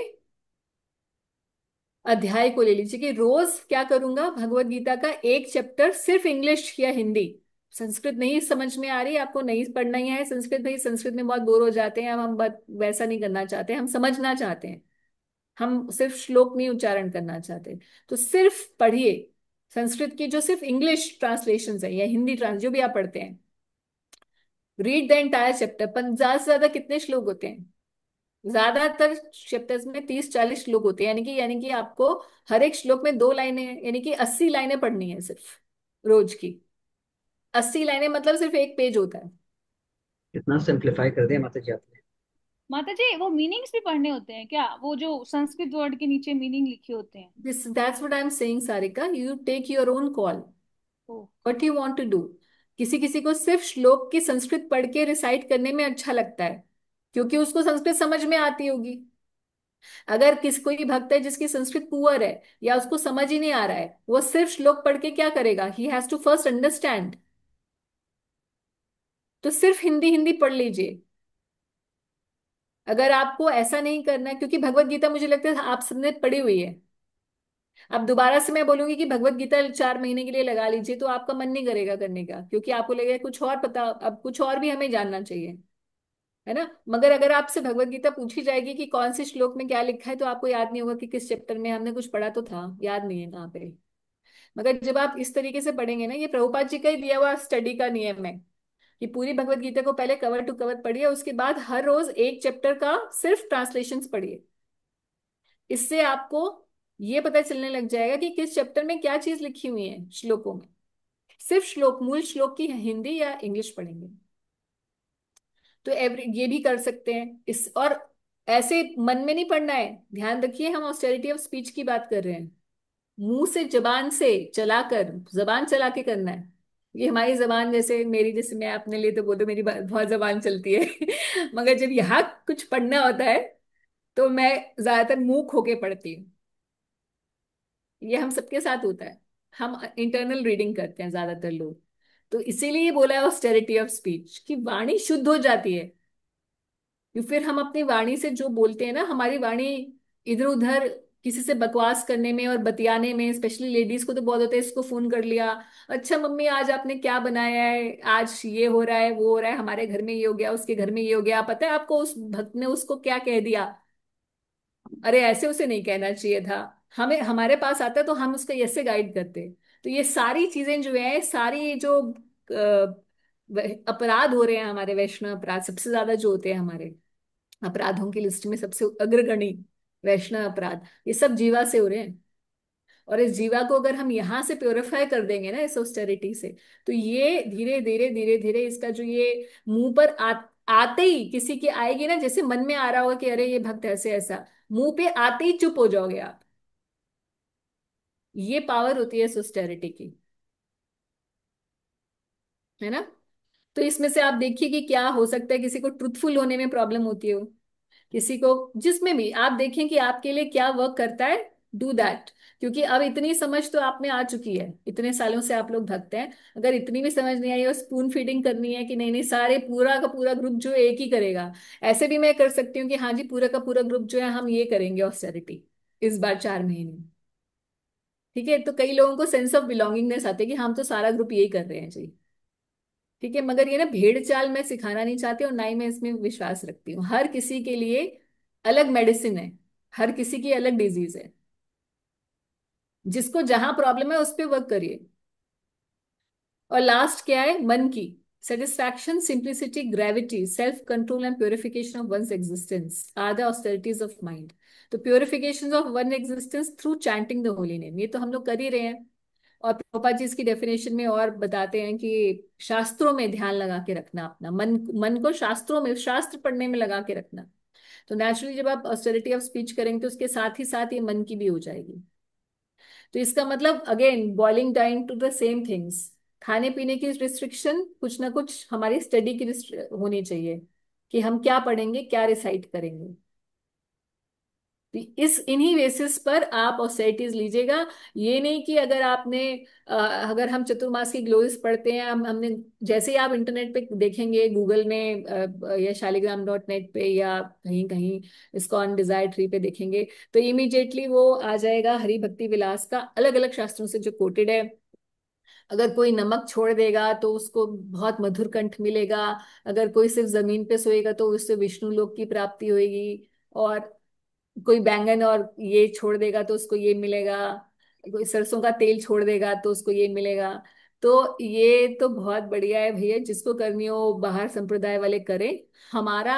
अध्याय को ले लीजिए कि रोज क्या करूंगा, भगवत गीता का एक चैप्टर सिर्फ इंग्लिश या हिंदी, संस्कृत नहीं समझ में आ रही, आपको नहीं पढ़ना ही है संस्कृत, भाई संस्कृत में बहुत बोर हो जाते हैं, अब हम वैसा नहीं करना चाहते, हम समझना चाहते हैं, हम सिर्फ श्लोक नहीं उच्चारण करना चाहते। तो सिर्फ पढ़िए संस्कृत की जो सिर्फ इंग्लिश ट्रांसलेशन है या हिंदी ट्रांस जो भी आप पढ़ते हैं, रीड द एंटायर चैप्टर। 50 से ज्यादा कितने श्लोक होते हैं, ज्यादातर चैप्टर्स में 30-40 श्लोक होते हैं, यानी कि आपको हर एक श्लोक में 2 लाइनें हैं, यानी कि 80 लाइनें पढ़नी है सिर्फ रोज की। 80 लाइनें मतलब सिर्फ एक पेज होता है। इतना सिंप्लीफाई कर दिया माता जी आपने। माता जी वो मीनिंग्स भी पढ़ने होते हैं क्या, वो जो संस्कृत वर्ड के नीचे मीनिंग लिखे होते हैं? This that's what I am saying Sarika, you take your own call oh. What you want to do. किसी किसी को सिर्फ श्लोक की संस्कृत पढ़ के रिसाइट करने में अच्छा लगता है, क्योंकि उसको संस्कृत समझ में आती होगी। अगर किस कोई भक्त है जिसकी संस्कृत पुअर है, या उसको समझ ही नहीं आ रहा है, वो सिर्फ श्लोक पढ़ के क्या करेगा, he has to first understand. तो सिर्फ हिंदी हिंदी पढ़ लीजिए। अगर आपको ऐसा नहीं करना है, क्योंकि भगवत गीता मुझे लगता है आप सबने पढ़ी हुई है, अब दोबारा से मैं बोलूंगी कि भगवत गीता 4 महीने के लिए लगा लीजिए तो आपका मन नहीं करेगा करने का, क्योंकि आपको लगेगा कुछ और पता, अब कुछ और भी हमें जानना चाहिए, है ना। मगर अगर आपसे भगवत गीता पूछी जाएगी कि कौन से श्लोक में क्या लिखा है, तो आपको याद नहीं होगा कि किस चैप्टर में, हमने कुछ पढ़ा तो था, याद नहीं है कहाँ पे। मगर जब आप इस तरीके से पढ़ेंगे ना, ये प्रभुपाद जी का ही दिया हुआ स्टडी का नियम है कि पूरी भगवत गीता को पहले कवर टू कवर पढ़िए, उसके बाद हर रोज एक चैप्टर का सिर्फ ट्रांसलेशंस पढ़िए। इससे आपको ये पता चलने लग जाएगा कि किस चैप्टर में क्या चीज लिखी हुई है श्लोकों में। सिर्फ श्लोक, मूल श्लोक की हिंदी या इंग्लिश पढ़ेंगे। तो एवरी ये भी कर सकते हैं इस, और ऐसे मन में नहीं पढ़ना है, ध्यान रखिए हम ऑस्टेरिटी ऑफ स्पीच की बात कर रहे हैं, मुंह से जबान से चलाकर, जबान चला के करना है। ये हमारी जबान, जैसे मेरी, जैसे मैं अपने लिए तो बोलती हूँ मेरी बहुत जबान चलती है मगर जब यहाँ कुछ पढ़ना होता है तो मैं ज्यादातर मुंह खो के पढ़ती हूँ। ये हम सबके साथ होता है, हम इंटरनल रीडिंग करते हैं ज्यादातर लोग। तो इसीलिए बोला है ऑस्टेरिटी ऑफ स्पीच, कि वाणी शुद्ध हो जाती है। फिर हम अपनी वाणी से जो बोलते हैं ना, हमारी वाणी इधर उधर किसी से बकवास करने में और बतियाने में, स्पेशली लेडीज को तो बहुत होता है, इसको फोन कर लिया, अच्छा मम्मी आज आपने क्या बनाया है, आज ये हो रहा है वो हो रहा है, हमारे घर में ये हो गया, उसके घर में ये हो गया, पता है आपको उस भक्त ने उसको क्या कह दिया? अरे ऐसे उसे नहीं कहना चाहिए था। हमें हमारे पास आता है तो हम उसको ऐसे गाइड करते। तो ये सारी चीजें जो है, सारी जो अपराध हो रहे हैं हमारे, वैष्णव अपराध सबसे ज्यादा जो होते हैं हमारे अपराधों की लिस्ट में सबसे अग्रगणी वैष्णव अपराध, ये सब जीवा से हो रहे हैं। और इस जीवा को अगर हम यहाँ से प्योरीफाई कर देंगे ना इस ऑस्टेरिटी से, तो ये धीरे धीरे धीरे धीरे इसका जो ये मुंह पर आते ही किसी की आएगी ना, जैसे मन में आ रहा होगा कि अरे ये भक्त ऐसे ऐसा, मुंह पे आते ही चुप हो जाओगे आप। ये पावर होती है ऑस्टेरिटी की, है ना? तो इसमें से आप देखिए कि क्या हो सकता है, किसी को ट्रुथफुल होने में प्रॉब्लम होती है, किसी को, जिसमें भी आप देखें कि आपके लिए क्या वर्क करता है, डू दैट। क्योंकि अब इतनी समझ तो आप में आ चुकी है, इतने सालों से आप लोग भगते हैं, अगर इतनी भी समझ नहीं आई और स्पून फीडिंग करनी है कि नहीं नहीं सारे पूरा का पूरा ग्रुप जो है एक ही करेगा, ऐसे भी मैं कर सकती हूँ कि हाँ जी पूरा का पूरा ग्रुप जो है हम ये करेंगे ऑस्टेरिटी इस बार 4 महीने। ठीक है, तो कई लोगों को सेंस ऑफ बिलोंगिंगनेस आती है कि हम तो सारा ग्रुप यही कर रहे हैं जी। ठीक है, मगर ये ना भेड़ चाल मैं सिखाना नहीं चाहती और ना ही मैं इसमें विश्वास रखती हूँ। हर किसी के लिए अलग मेडिसिन है, हर किसी की अलग डिजीज है, जिसको जहां प्रॉब्लम है उस पर वर्क करिए। और लास्ट क्या है, मन की satisfaction, simplicity, gravity, self control and purification of one's existence are the austerities of mind. तो purification of one existence through chanting the holy name, ये तो हम लोग कर ही रहे हैं। और प्रभुपाद जी इसकी डेफिनेशन में और बताते हैं कि शास्त्रों में ध्यान लगा के रखना अपना मन, मन को शास्त्रों में, शास्त्र पढ़ने में लगा के रखना। तो नेचुरली जब आप ऑस्टेरिटी ऑफ स्पीच करेंगे तो उसके साथ ही साथ ये मन की भी हो जाएगी। तो इसका मतलब again boiling down to the same things, खाने पीने की रिस्ट्रिक्शन कुछ ना कुछ हमारी स्टडी की होनी चाहिए, कि हम क्या पढ़ेंगे क्या रिसाइट करेंगे। तो इस इन्हीं बेसिस पर आप ऑस्टेरिटीज लीजिएगा। ये नहीं कि अगर आपने अगर हम चतुर्मास की ग्लोरीज पढ़ते हैं, हमने जैसे ही आप इंटरनेट पे देखेंगे गूगल में या शालिग्राम.नेट पे या कहीं कहीं इस्कॉन डिजायर ट्री पे देखेंगे, तो इमीडिएटली वो आ जाएगा हरि भक्ति विलास का अलग अलग शास्त्रों से जो कोटेड है। अगर कोई नमक छोड़ देगा तो उसको बहुत मधुर कंठ मिलेगा, अगर कोई सिर्फ जमीन पे सोएगा तो उससे विष्णु लोक की प्राप्ति होगी, और कोई बैंगन और ये छोड़ देगा तो उसको ये मिलेगा, कोई सरसों का तेल छोड़ देगा तो उसको ये मिलेगा। तो ये तो बहुत बढ़िया है भैया, जिसको करनी हो बाहर संप्रदाय वाले करें। हमारा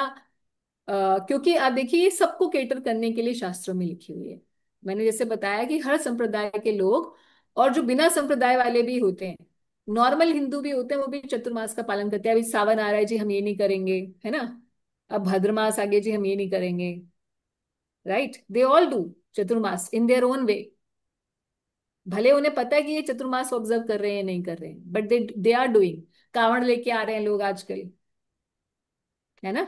क्योंकि आप देखिए ये सबको केटर करने के लिए शास्त्रों में लिखी हुई है। मैंने जैसे बताया कि हर संप्रदाय के लोग, और जो बिना संप्रदाय वाले भी होते हैं, नॉर्मल हिंदू भी होते हैं, वो भी चतुर्मास का पालन करते हैं। अभी सावन आ रहा है जी हम ये नहीं करेंगे, है ना? अब भाद्रमास आ गया जी हम ये नहीं करेंगे, right? They all do Chaturmas in their own way. भले उन्हें पता है कि ये चतुर्मास ऑब्जर्व कर रहे हैं नहीं कर रहे हैं, but they they are doing. कांवड़ लेके आ रहे हैं लोग आजकल, है ना?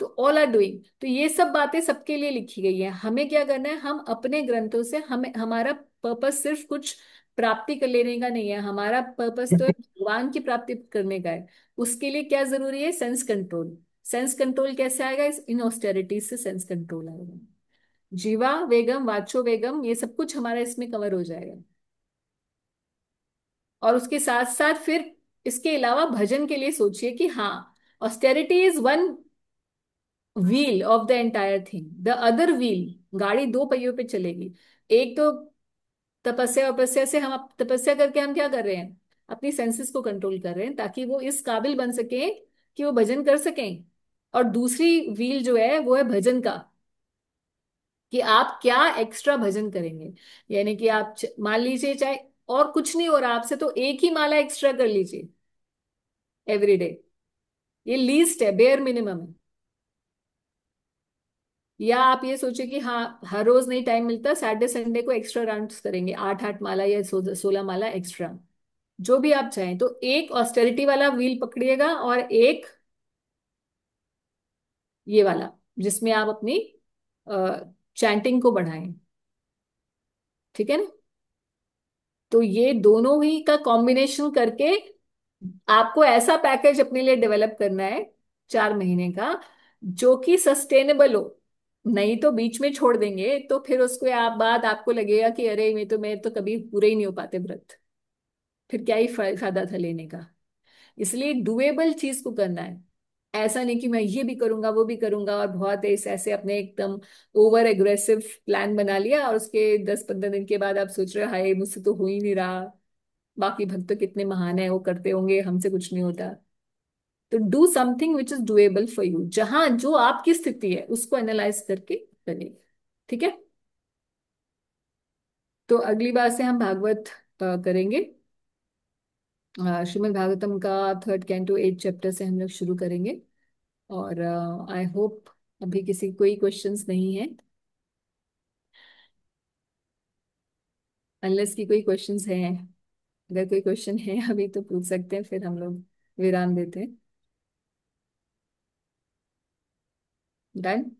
तो ऑल आर डूइंग। तो ये सब बातें सबके लिए लिखी गई है। हमें क्या करना है, हम अपने ग्रंथों से, हमें हमारा पर्पस सिर्फ कुछ प्राप्ति कर लेने का नहीं है, हमारा पर्पस तो है भगवान की प्राप्ति करने का है। उसके लिए क्या जरूरी है, सेंस कंट्रोल। सेंस कंट्रोल कैसे आएगा, इस इन ऑस्टेरिटीज से सेंस कंट्रोल आएगा। जीवा वेगम वाचो वेगम, ये सब कुछ हमारा इसमें कवर हो जाएगा। और उसके साथ साथ फिर इसके अलावा भजन के लिए सोचिए कि हाँ, austerity is one wheel of the entire thing, the other wheel, गाड़ी दो पहियों पे चलेगी। एक तो तपस्या, तपस्या से हम तपस्या करके हम क्या कर रहे हैं, अपनी सेंसेस को कंट्रोल कर रहे हैं ताकि वो इस काबिल बन सके कि वो भजन कर सकें। और दूसरी व्हील जो है वो है भजन का, कि आप क्या एक्स्ट्रा भजन करेंगे। यानी कि आप मान लीजिए चाहे और कुछ नहीं हो रहा आपसे, तो एक ही माला एक्स्ट्रा कर लीजिए एवरी डे। ये लीस्ट है, बेयर मिनिमम है। या आप ये सोचिए कि हाँ हर रोज नहीं टाइम मिलता, सैटरडे संडे को एक्स्ट्रा राउंड्स करेंगे, 8 8 माला या 16 माला एक्स्ट्रा, जो भी आप चाहें। तो एक ऑस्टेरिटी वाला व्हील पकड़िएगा और एक ये वाला जिसमें आप अपनी चैंटिंग को बढ़ाएं। ठीक है ना? तो ये दोनों ही का कॉम्बिनेशन करके आपको ऐसा पैकेज अपने लिए डेवलप करना है 4 महीने का, जो कि सस्टेनेबल हो। नहीं तो बीच में छोड़ देंगे तो फिर उसको आप बात आपको लगेगा कि अरे मैं तो कभी पूरे ही नहीं हो पाते व्रत। फिर क्या ही फायदा था लेने का। इसलिए डुएबल चीज को करना है। ऐसा नहीं कि मैं ये भी करूंगा वो भी करूंगा और बहुत ऐसे ऐसे अपने एकदम ओवर एग्रेसिव प्लान बना लिया और उसके 10-15 दिन के बाद आप सोच रहे हो हाय मुझसे तो हो ही नहीं रहा। बाकी भक्त तो कितने महान है वो करते होंगे हमसे कुछ नहीं होता। तो do something which is doable for you जहां जो आपकी स्थिति है उसको एनालाइज करके करिए। ठीक है। तो अगली बार से हम भागवत करेंगे। श्रीमद् भागवतम का 3rd कैंटो 8th चैप्टर से हम लोग शुरू करेंगे। और आई होप अभी किसी कोई क्वेश्चंस नहीं है। अनलेस की कोई क्वेश्चंस हैं। अगर कोई क्वेश्चन है अभी तो पूछ सकते हैं फिर हम लोग विराम देते हैं। डन।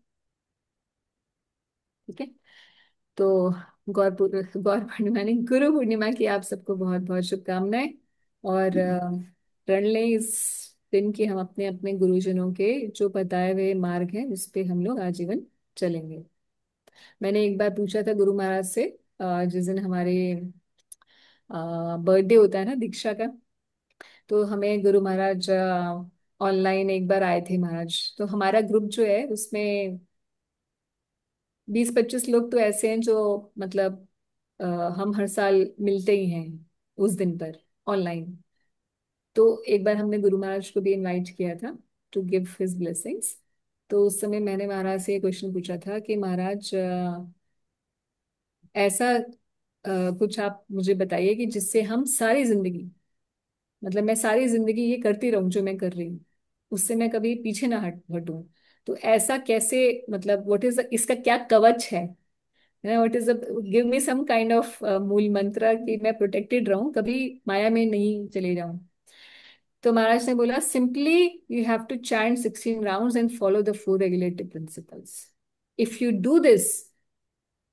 ठीक है। तो गौर पूर्णिमा नहीं गुरु पूर्णिमा की आप सबको बहुत बहुत शुभकामनाएं। और प्रण लें इस दिन की हम अपने अपने गुरुजनों के जो बताए हुए मार्ग है उस पे हम लोग आजीवन चलेंगे। मैंने एक बार पूछा था गुरु महाराज से जिस दिन हमारे बर्थडे होता है ना दीक्षा का। तो हमें गुरु महाराज ऑनलाइन एक बार आए थे महाराज। तो हमारा ग्रुप जो है उसमें 20-25 लोग तो ऐसे हैं जो मतलब अ, हम हर साल मिलते ही हैं उस दिन पर ऑनलाइन। तो एक बार हमने गुरु महाराज को भी इनवाइट किया था टू गिव हिज ब्लेसिंग्स। तो उस समय मैंने महाराज से ये क्वेश्चन पूछा था कि महाराज ऐसा कुछ आप मुझे बताइए कि जिससे हम सारी जिंदगी मतलब मैं सारी जिंदगी ये करती रहूं जो मैं कर रही हूँ उससे मैं कभी पीछे ना हटूं। तो ऐसा कैसे मतलब व्हाट इज इसका क्या कवच है what is give me some kind of मूल मंत्र कि मैं प्रोटेक्टेड रहूं कभी माया में नहीं चले जाऊं। तो महाराज ने बोला simply you have to chant 16 rounds and follow the 4 regulative principles. If you do this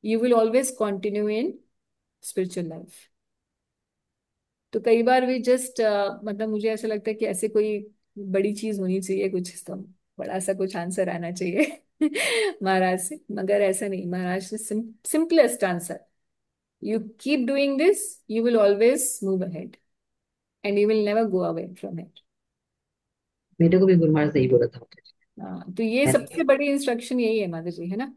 you will always continue in spiritual life. तो कई बार भी जस्ट मतलब मुझे ऐसा लगता है कि ऐसे कोई बड़ी चीज होनी चाहिए कुछ इसका बड़ा सा कुछ आंसर आना चाहिए महाराज से। मगर ऐसा नहीं महाराज से simplest answer you keep doing this you will always move ahead and you will never go away from it. मेरे को भी गुरु महाराज ने यही बोला था माता जी। तो ये मैंने सबसे बड़ी इंस्ट्रक्शन यही है माता जी है ना।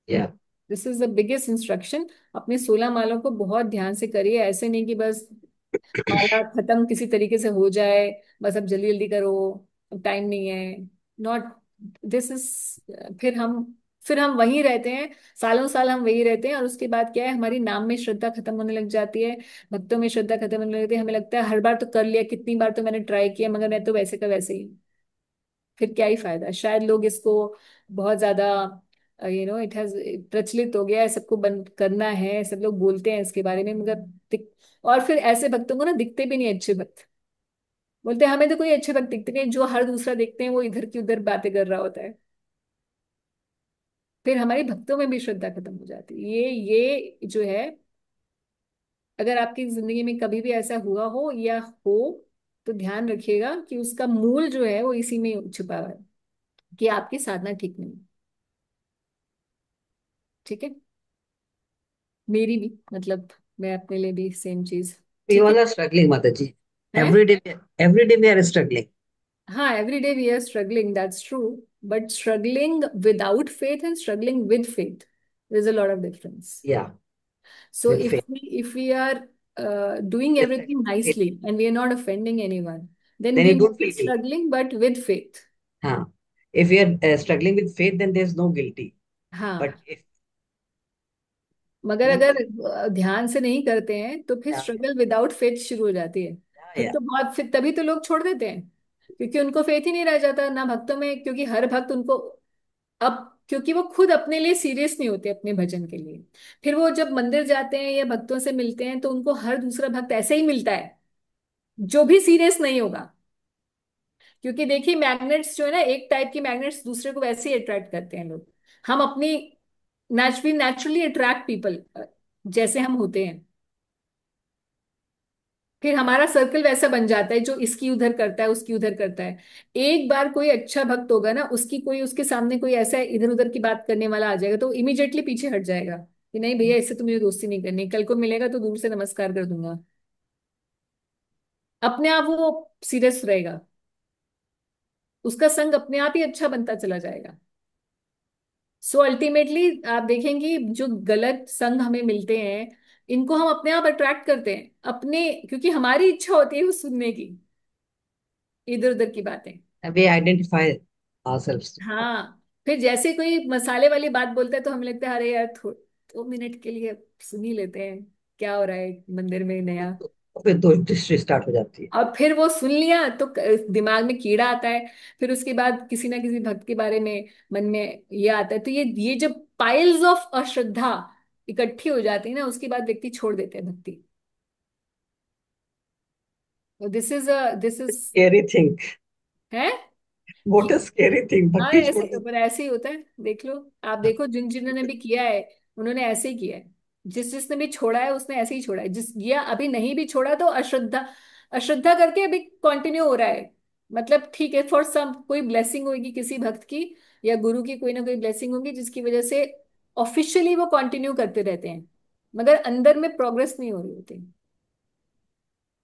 या this is the biggest instruction. अपने 16 मालों को बहुत ध्यान से करिए ऐसे नहीं कि बस माला खत्म किसी तरीके से हो जाए बस अब जल्दी जल्दी करो अब टाइम नहीं है। नॉट दिस इज फिर हम फिर हम वहीं रहते हैं सालों साल हम वही रहते हैं और उसके बाद क्या है हमारी नाम में श्रद्धा खत्म होने लग जाती है भक्तों में श्रद्धा खत्म होने लगती है। हमें लगता है हर बार तो कर लिया कितनी बार तो मैंने ट्राई किया मगर मैं तो वैसे का वैसे ही हूँ। फिर क्या ही फायदा। शायद लोग इसको बहुत ज्यादा इट हैज प्रचलित हो गया है सबको बंद करना है सब लोग बोलते हैं इसके बारे में मगर और फिर ऐसे भक्तों को ना दिखते भी नहीं अच्छे भक्त। बोलते हैं हमें तो कोई अच्छे भक्त दिखते नहीं जो हर दूसरा देखते हैं वो इधर की उधर बातें कर रहा होता है। फिर हमारी भक्तों में भी श्रद्धा खत्म हो जाती है। ये जो है अगर आपकी जिंदगी में कभी भी ऐसा हुआ हो या हो तो ध्यान रखिएगा कि उसका मूल जो है वो इसी में छुपा हुआ है कि आपकी साधना ठीक नहीं। ठीक है। मेरी भी मतलब मैं अपने लिए भी सेम चीज। वी ठीक है। ऑल आर स्ट्रगलिंग माता जी। है। Every day we are struggling. हाँ every day we are struggling that's true. But struggling without faith and struggling with faith there's a lot of difference. या So with faith if we are doing everything nicely and we are not offending anyone then then we you will don't be feel guilty. struggling but with faith. हाँ, if you are struggling with faith then there is no guilty. But हाँ इफ मगर ना अगर ध्यान से नहीं करते हैं तो फिर या स्ट्रगल विदाउट फेथ शुरू हो जाती है। फिर या तो बहुत फिर तभी तो लोग छोड़ देते हैं क्योंकि उनको फेथ ही नहीं रह जाता ना भक्तों में क्योंकि हर भक्त उनको अब क्योंकि वो खुद अपने लिए सीरियस नहीं होते अपने भजन के लिए। फिर वो जब मंदिर जाते हैं या भक्तों से मिलते हैं तो उनको हर दूसरा भक्त ऐसे ही मिलता है जो भी सीरियस नहीं होगा। क्योंकि देखिए मैग्नेट्स जो है ना एक टाइप की मैग्नेट्स दूसरे को वैसे ही अट्रैक्ट करते हैं लोग। हम अपनी नेचुरली अट्रैक्ट पीपल जैसे हम होते हैं। फिर हमारा सर्कल वैसा बन जाता है, जो इसकी उधर करता है, उसकी उधर करता है। एक बार कोई अच्छा भक्त होगा ना, उसकी कोई, उसके सामने कोई ऐसा इधर उधर की बात करने वाला आ जाएगा, तो इमीडिएटली पीछे हट जाएगा कि नहीं भैया, इससे तो मुझे दोस्ती नहीं करनी, कल को मिलेगा तो दूर से नमस्कार कर दूंगा। अपने आप वो सीरियस रहेगा, उसका संग अपने आप ही अच्छा बनता चला जाएगा। सो अल्टीमेटली आप देखेंगे, जो गलत संग हमें मिलते हैं, इनको हम अपने आप अट्रैक्ट करते हैं अपने, क्योंकि हमारी इच्छा होती है वो सुनने की, इधर उधर की बातें। We identify ourselves. हाँ, फिर जैसे कोई मसाले वाली बात बोलता है तो हमें लगता है अरे यार, 2 मिनट के लिए सुन ही लेते हैं, क्या हो रहा है मंदिर में नया। तो फिर दो दृष्टि स्टार्ट हो जाती है। और फिर वो सुन लिया तो दिमाग में कीड़ा आता है। फिर उसके बाद किसी ना किसी भक्त के बारे में मन में ये आता है, तो ये जब पाइल्स ऑफ अश्रद्धा इकट्ठी हो जाती है ना, उसके बाद व्यक्ति छोड़ देते हैं भक्ति। This is scary thing. है। व्हाट अ स्केरी थिंग, हाँ, भक्ति ऐसे छोड़ दी। पर ऐसे ही होता है, देख लो। आप देखो, जिन जिन्होंने भी किया है उन्होंने ऐसे ही किया है। जिस जिसने भी छोड़ा है उसने ऐसे ही छोड़ा है, जिस या अभी नहीं भी छोड़ा तो अश्रद्धा, अश्रद्धा करके अभी कंटिन्यू हो रहा है। मतलब ठीक है, फॉर सम कोई ब्लेसिंग होगी किसी भक्त की, या गुरु की कोई ना कोई ब्लेसिंग होगी, जिसकी वजह से ऑफिशियली वो कंटिन्यू करते रहते हैं, मगर अंदर में प्रोग्रेस नहीं हो रही होती।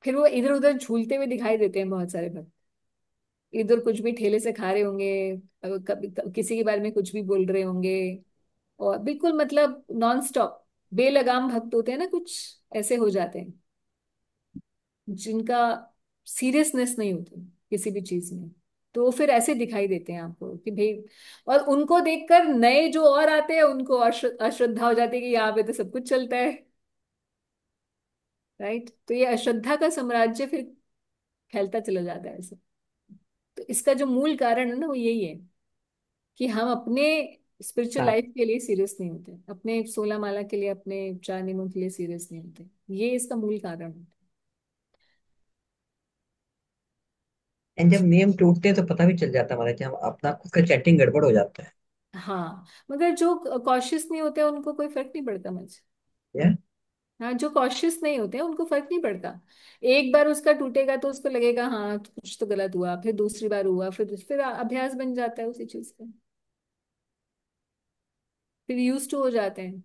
फिर वो इधर उधर झूलते हुए दिखाई देते हैं बहुत सारे भक्त, इधर कुछ भी ठेले से खा रहे होंगे, कभी किसी के बारे में कुछ भी बोल रहे होंगे, और बिल्कुल मतलब नॉन स्टॉप बेलगाम भक्त होते हैं ना, कुछ ऐसे हो जाते हैं जिनका सीरियसनेस नहीं होती किसी भी चीज में। तो वो फिर ऐसे दिखाई देते हैं आपको कि भाई, और उनको देखकर नए जो और आते हैं उनको अश्रद्धा हो जाती है कि यहाँ पे तो सब कुछ चलता है। राइट, तो ये अश्रद्धा का साम्राज्य फिर फैलता चला जाता है ऐसे। तो इसका जो मूल कारण है ना, वो यही है कि हम अपने स्पिरिचुअल हाँ। लाइफ के लिए सीरियस नहीं होते, अपने 16 माला के लिए, अपने 4 नियमों के लिए सीरियस नहीं होते। ये इसका मूल कारण होता एंड जब नियम टूटते हैं तो पता भी चल जाता है हमारा कि हम अपना खुद का चैटिंग गड़बड़ हो जाता है। है। हाँ, मगर जो कॉशियस नहीं होते उनको कोई फर्क नहीं पड़ता मुझे। या हाँ, जो कॉशियस नहीं होते उनको फर्क नहीं पड़ता। एक बार उसका टूटेगा तो उसको लगेगा हाँ तो कुछ तो गलत हुआ, फिर दूसरी बार हुआ, फिर अभ्यास बन जाता है उसी चीज का, फिर यूज टू हो जाते हैं,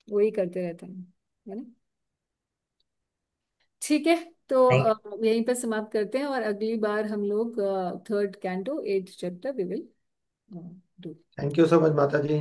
वही करते रहते हैं, है ना। ठीक है, तो थैंक यहीं पर समाप्त करते हैं, और अगली बार हम लोग third canto 8th chapter we will do. Thank you so much माता जी।